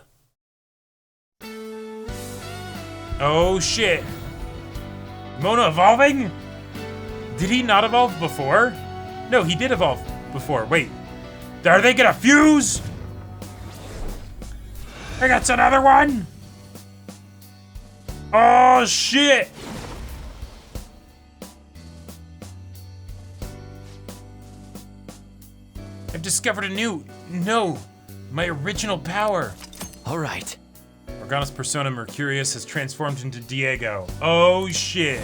Oh shit! Mona evolving? Did he not evolve before? No, he did evolve before. Wait. Are they gonna fuse? I got another one? Oh shit! I've discovered a new... No! My original power! Alright. Morgana's persona Mercurius has transformed into Diego. Oh shit!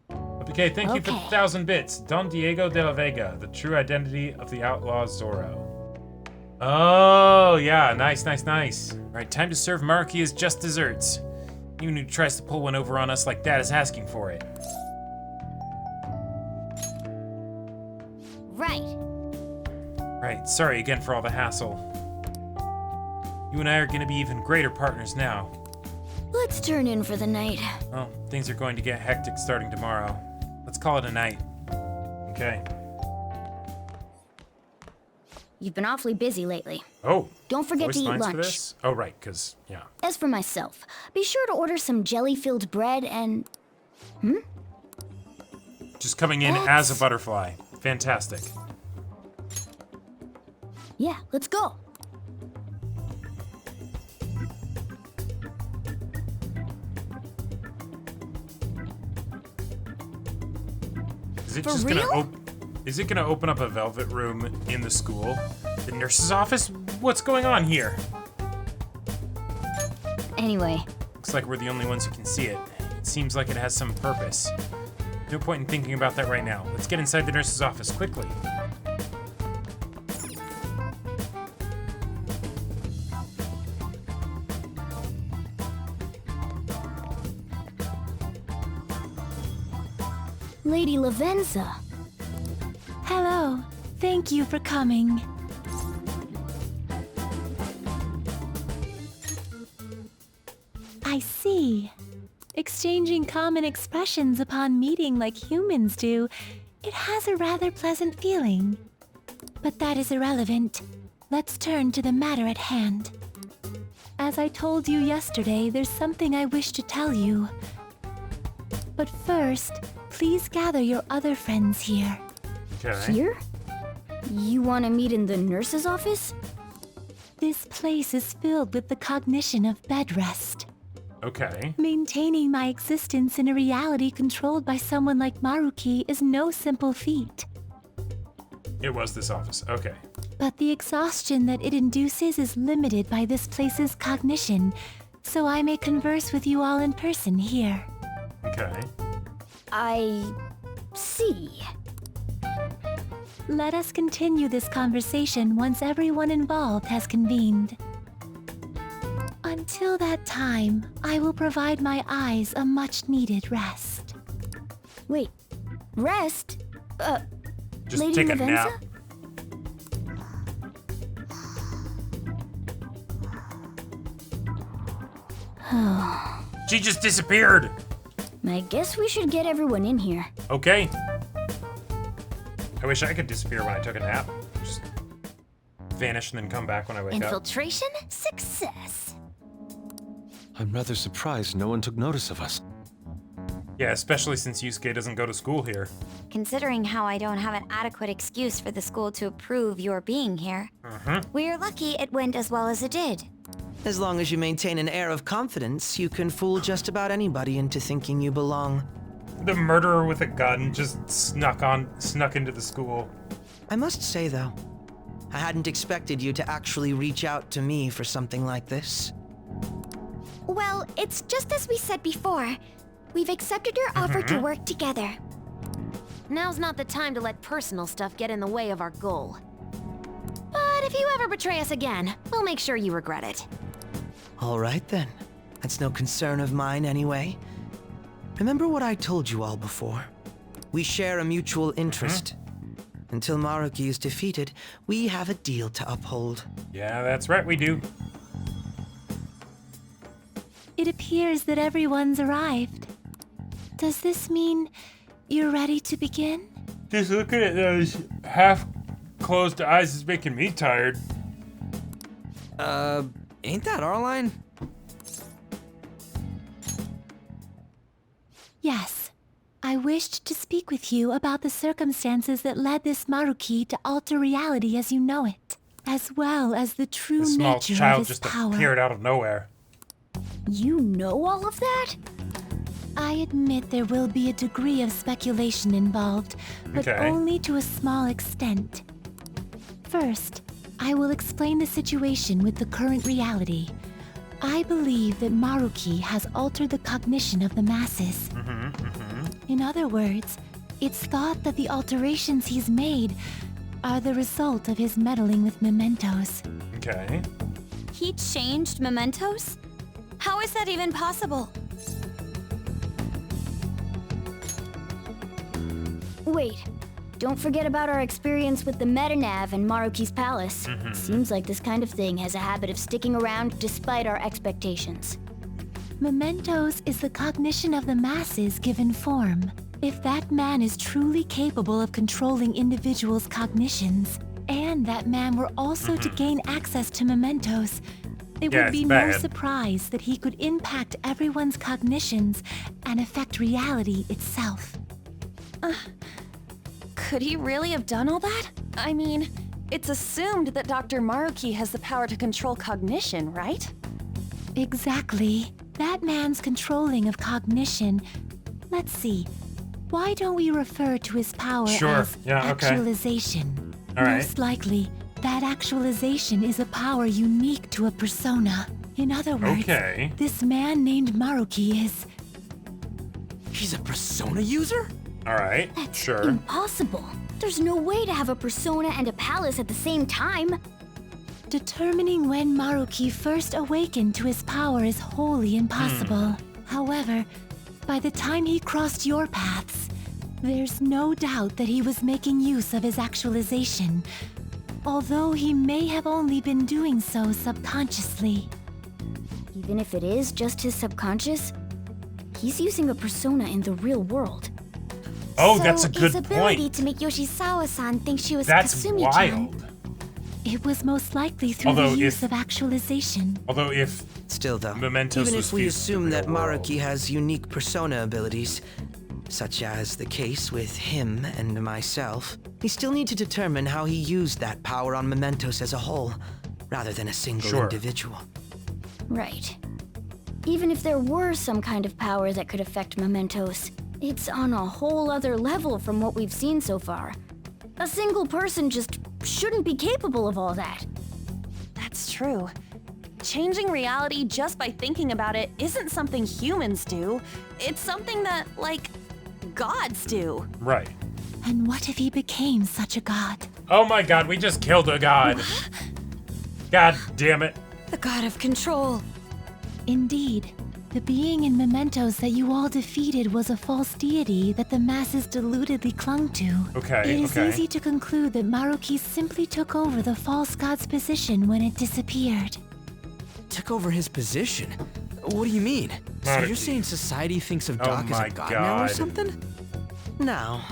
Okay, thank you for the 1,000 bits. Don Diego de la Vega, the true identity of the outlaw Zorro. Oh, yeah, nice, nice, nice. Alright, time to serve Maruki as just desserts. Anyone who tries to pull one over on us like that is asking for it. Right. Right, sorry again for all the hassle. You and I are gonna be even greater partners now. Let's turn in for the night. Well, things are going to get hectic starting tomorrow. Let's call it a night. Okay. You've been awfully busy lately. Oh. Don't forget voice to eat lines lunch. For this? Oh, right, because, yeah. As for myself, be sure to order some jelly-filled bread and... Just coming in as a butterfly. Fantastic. Yeah, let's go. Is it just gonna is it gonna open up a velvet room in the school? The nurse's office? What's going on here? Anyway. Looks like we're the only ones who can see it. It seems like it has some purpose. No point in thinking about that right now. Let's get inside the nurse's office quickly. Lady Lavenza. Hello. Thank you for coming. I see. Exchanging common expressions upon meeting like humans do, it has a rather pleasant feeling. But that is irrelevant. Let's turn to the matter at hand. As I told you yesterday, there's something I wish to tell you. But first, please gather your other friends here. Okay. Here? You want to meet in the nurse's office? This place is filled with the cognition of bed rest. Okay. Maintaining my existence in a reality controlled by someone like Maruki is no simple feat. It was this office. Okay. But the exhaustion that it induces is limited by this place's cognition, so I may converse with you all in person here. Okay. I see. Let us continue this conversation once everyone involved has convened. Until that time, I will provide my eyes a much-needed rest. Wait, rest? Just Lady take a Lavenza? nap. She just disappeared. I guess we should get everyone in here. Okay. I wish I could disappear when I took a nap. Just vanish and then come back when I wake up. Infiltration success. I'm rather surprised no one took notice of us. Yeah, especially since Yusuke doesn't go to school here. Considering how I don't have an adequate excuse for the school to approve your being here, we're lucky it went as well as it did. As long as you maintain an air of confidence, you can fool just about anybody into thinking you belong. The murderer with a gun just snuck into the school. I must say, though, I hadn't expected you to actually reach out to me for something like this. Well, it's just as we said before. We've accepted your offer to work together. Now's not the time to let personal stuff get in the way of our goal. But if you ever betray us again, we'll make sure you regret it. All right then. That's no concern of mine anyway. Remember what I told you all before? We share a mutual interest. Until Maruki is defeated, we have a deal to uphold. Yeah, that's right, we do. It appears that everyone's arrived. Does this mean you're ready to begin? Just looking at those half-closed eyes is making me tired. Ain't that our line? Yes. I wished to speak with you about the circumstances that led this Maruki to alter reality as you know it, as well as the true The small nature child of his just power. appeared out of nowhere. You know all of that? I admit there will be a degree of speculation involved, but Okay. only to a small extent. First, I will explain the situation with the current reality. I believe that Maruki has altered the cognition of the masses. In other words, it's thought that the alterations he's made are the result of his meddling with mementos. Okay. He changed mementos? How is that even possible? Wait, don't forget about our experience with the Metanav and Maruki's palace. Seems like this kind of thing has a habit of sticking around despite our expectations. Mementos is the cognition of the masses given form. If that man is truly capable of controlling individuals' cognitions, and that man were also to gain access to mementos, it Yeah, would be it's no bad. surprise that he could impact everyone's cognitions and affect reality itself. Could he really have done all that? I mean, it's assumed that Dr. Maruki has the power to control cognition, right? Exactly. That man's controlling of cognition. Let's see. Why don't we refer to his power Sure. as Yeah, okay. actualization? All right. Most likely, that actualization is a power unique to a persona. In other words, Okay. this man named Maruki is... He's a persona user? All right. That's Sure. impossible. There's no way to have a persona and a palace at the same time. Determining when Maruki first awakened to his power is wholly impossible. However, by the time he crossed your paths, there's no doubt that he was making use of his actualization, although he may have only been doing so subconsciously. Even if it is just his subconscious, he's using a persona in the real world. Oh, So that's a good his ability point. to make Yoshizawa-san think she was That's Kasumi-chan. wild. It was most likely through Although the use if- of actualization. Although if Still though, Mementos even was if we fused assume with the that real world. Maruki has unique persona abilities, such as the case with him and myself, we still need to determine how he used that power on Mementos as a whole, rather than a single Sure. individual. Right. Even if there were some kind of power that could affect mementos, it's on a whole other level from what we've seen so far. A single person just shouldn't be capable of all that. That's true. Changing reality just by thinking about it isn't something humans do. It's something that, like, gods do. Right. And what if he became such a god? Oh my god, we just killed a god. God damn it. The god of control. Indeed, the being in mementos that you all defeated was a false deity that the masses deludedly clung to. Okay, It is okay. easy to conclude that Maruki simply took over the false god's position when it disappeared. Took over his position? What do you mean? So Maruki. you're saying society thinks of Oh Doc as my a god now or God. something? Now,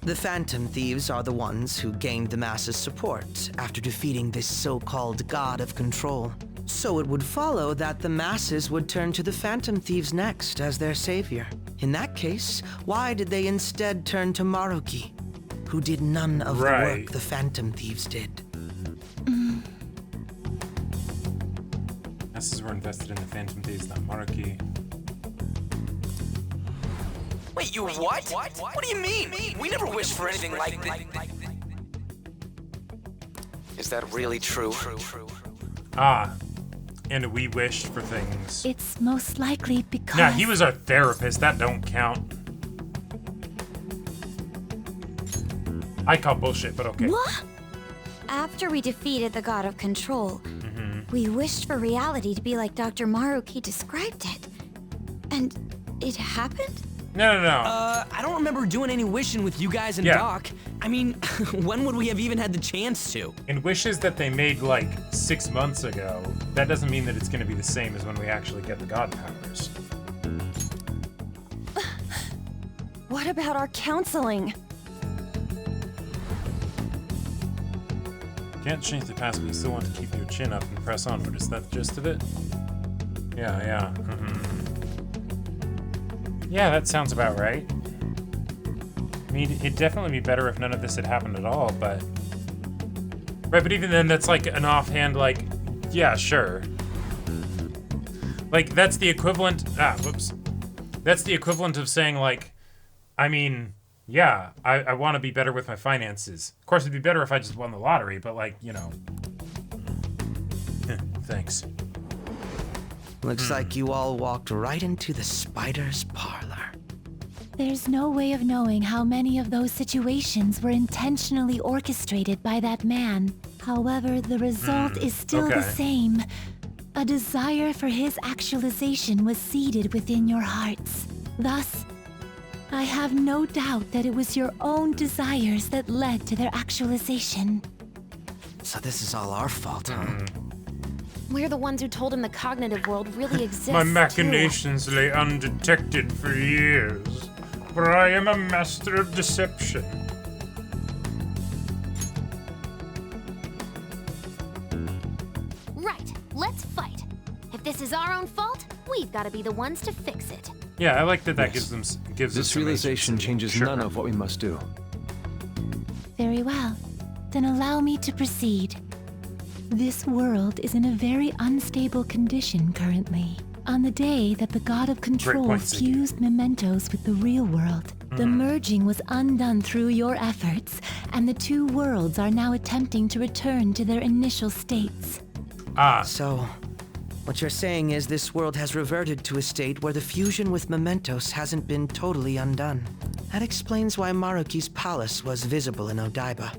the Phantom Thieves are the ones who gained the masses' support after defeating this so-called god of control. So it would follow that the masses would turn to the Phantom Thieves next as their savior. In that case, why did they instead turn to Maruki, who did none of the Right. work the Phantom Thieves did? Masses were invested in the Phantom Thieves, not Maruki. Wait, you what? What do you mean? We never wished for anything like this. Is that really true? Ah. And we wished for things. It's most likely because... Nah, he was our therapist. That don't count. I call bullshit, but okay. What? After we defeated the god of control, we wished for reality to be like Dr. Maruki described it. And it happened? No. I don't remember doing any wishing with you guys and Doc. I mean, when would we have even had the chance to? And wishes that they made like 6 months ago, that doesn't mean that it's going to be the same as when we actually get the god powers. What about our counseling? Can't change the past, but you still want to keep your chin up and press onward. Is that the gist of it? Yeah. Yeah, that sounds about right. I mean, it'd definitely be better if none of this had happened at all, but... Right, but even then, that's like an offhand, like, yeah, sure. Like, that's the equivalent... whoops. That's the equivalent of saying, like, I mean... Yeah, I want to be better with my finances. Of course, it'd be better if I just won the lottery, but like, you know. Thanks. Looks like you all walked right into the spider's parlor. There's no way of knowing how many of those situations were intentionally orchestrated by that man. However, the result is still the same. A desire for his actualization was seeded within your hearts. Thus, I have no doubt that it was your own desires that led to their actualization. So this is all our fault, huh? We're the ones who told him the cognitive world really exists. My machinations lay undetected for years, for I am a master of deception. Right, let's fight. If this is our own fault, we've got to be the ones to fix it. Yeah, I like that. That gives us this realization changes none of what we must do. Very well. Then allow me to proceed. This world is in a very unstable condition currently. On the day that the god of control fused mementos with the real world, the merging was undone through your efforts, and the two worlds are now attempting to return to their initial states. So, what you're saying is this world has reverted to a state where the fusion with mementos hasn't been totally undone. That explains why Maruki's palace was visible in Odaiba.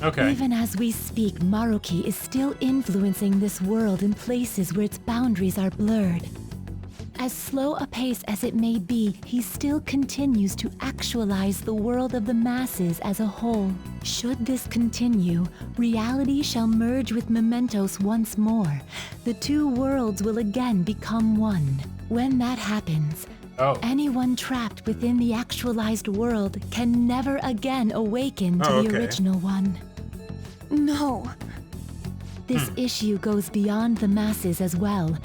Okay. Even as we speak, Maruki is still influencing this world in places where its boundaries are blurred. As slow a pace as it may be, he still continues to actualize the world of the masses as a whole. Should this continue, reality shall merge with mementos once more. The two worlds will again become one. When that happens, anyone trapped within the actualized world can never again awaken to the original one. No. This issue goes beyond the masses as well.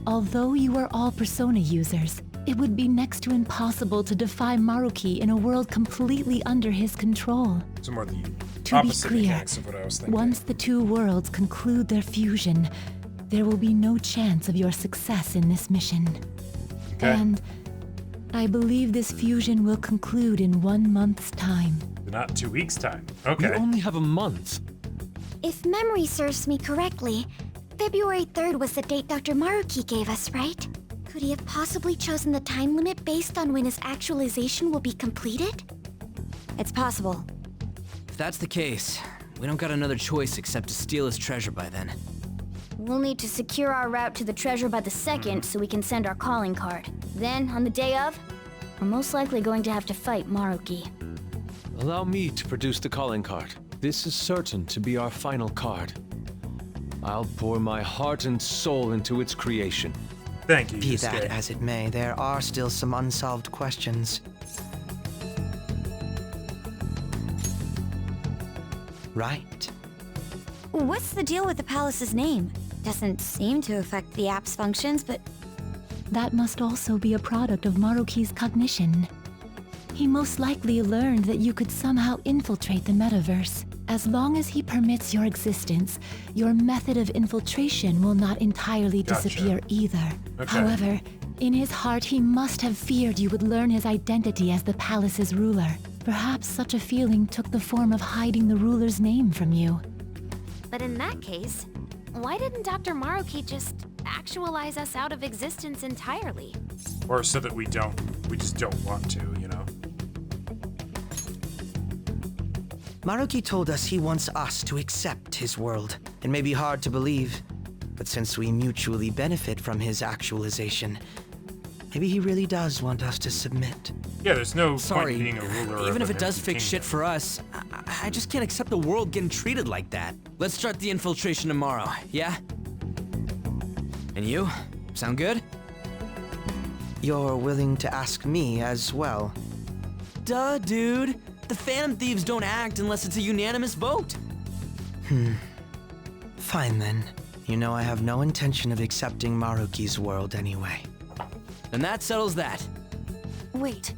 Although you are all Persona users, it would be next to impossible to defy Maruki in a world completely under his control. So more the to opposite be clear, mechanics of what I was thinking. once the two worlds conclude their fusion, there will be no chance of your success in this mission. And I believe this fusion will conclude in 1 month's time. Not 2 weeks' time. Okay. We only have a month. If memory serves me correctly, February 3rd was the date Dr. Maruki gave us, right? Could he have possibly chosen the time limit based on when his actualization will be completed? It's possible. If that's the case, we don't got another choice except to steal his treasure by then. We'll need to secure our route to the treasure by the 2nd so we can send our calling card. Then, on the day of, we're most likely going to have to fight Maruki. Allow me to produce the calling card. This is certain to be our final card. I'll pour my heart and soul into its creation. Thank you, Be that as it may, there are still some unsolved questions. Right. What's the deal with the palace's name? Doesn't seem to affect the app's functions, but... That must also be a product of Maruki's cognition. He most likely learned that you could somehow infiltrate the metaverse. As long as he permits your existence, your method of infiltration will not entirely disappear either. However, in his heart he must have feared you would learn his identity as the palace's ruler. Perhaps such a feeling took the form of hiding the ruler's name from you. But in that case, why didn't Dr. Maruki just actualize us out of existence entirely. Or so that we just don't want to, you know? Maruki told us he wants us to accept his world. It may be hard to believe, but since we mutually benefit from his actualization, maybe he really does want us to submit. Yeah, there's no Sorry, point being a ruler even of if an it does empty fix kingdom. shit for us, I just can't accept the world getting treated like that. Let's start the infiltration tomorrow, yeah? And you? Sound good? You're willing to ask me as well. Duh, dude. The Phantom Thieves don't act unless it's a unanimous vote. Fine then. You know I have no intention of accepting Maruki's world anyway. And that settles that. Wait,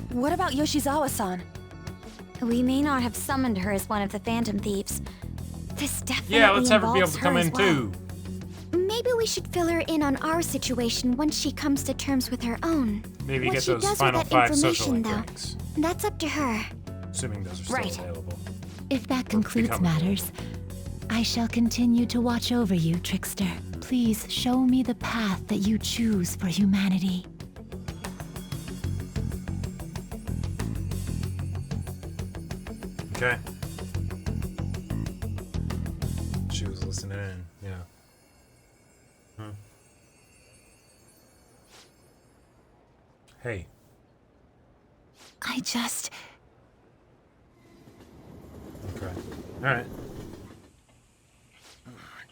what about Yoshizawa-san? We may not have summoned her as one of the Phantom Thieves. This definitely Yeah, let's have her be able involves to come her in as well. too. Maybe we should fill her in on our situation once she comes to terms with her own. Maybe what get she those does final with that 5 social information, link though, ranks. that's up to her. Assuming those are still Right. available. If that concludes become matters, I shall continue to watch over you, Trickster. Please show me the path that you choose for humanity. Okay. She was listening in, yeah. Hey. I just... Okay. Alright.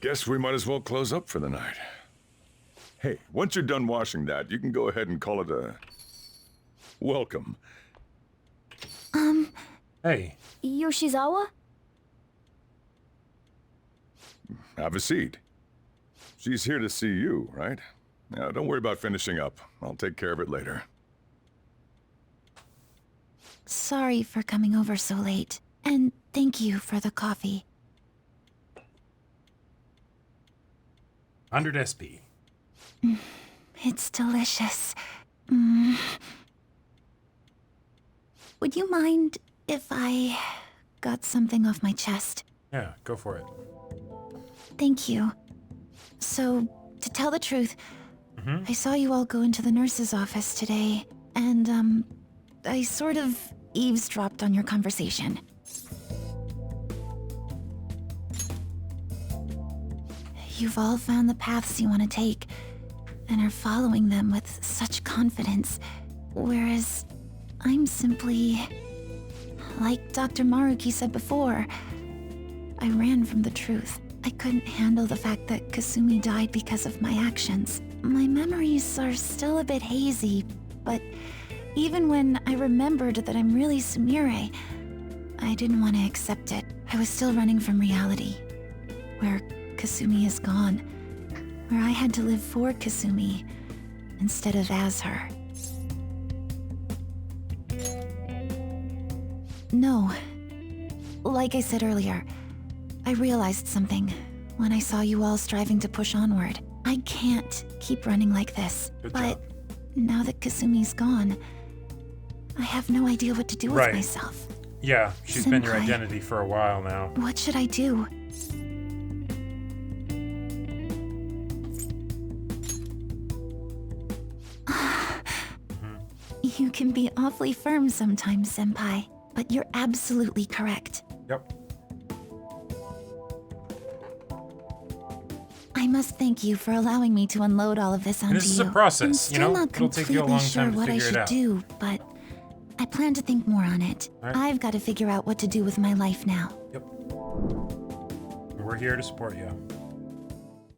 Guess we might as well close up for the night. Hey, once you're done washing that, you can go ahead and call it a... welcome. Hey. Yoshizawa? Have a seat. She's here to see you, right? Now, don't worry about finishing up. I'll take care of it later. Sorry for coming over so late. And thank you for the coffee. 100 SP. It's delicious. Would you mind if I got something off my chest? Yeah, go for it. Thank you. So, to tell the truth, I saw you all go into the nurse's office today, and, I sort of eavesdropped on your conversation. You've all found the paths you want to take, and are following them with such confidence, whereas I'm simply... like Dr. Maruki said before, I ran from the truth. I couldn't handle the fact that Kasumi died because of my actions. My memories are still a bit hazy, but even when I remembered that I'm really Sumire, I didn't want to accept it. I was still running from reality, where Kasumi is gone, where I had to live for Kasumi instead of as her. No. Like I said earlier, I realized something when I saw you all striving to push onward. I can't keep running like this. But now that Kasumi's gone, I have no idea what to do with myself. Yeah, she's been your Senpai. identity for a while now. What should I do? You can be awfully firm sometimes, Senpai, but you're absolutely correct. Yep. I must thank you for allowing me to unload all of this onto you. This is a process, I'm you know? still not It'll take you a completely long sure time to what I figure it should out. do, but I plan to think more on it. Right. I've got to figure out what to do with my life now. We're here to support you.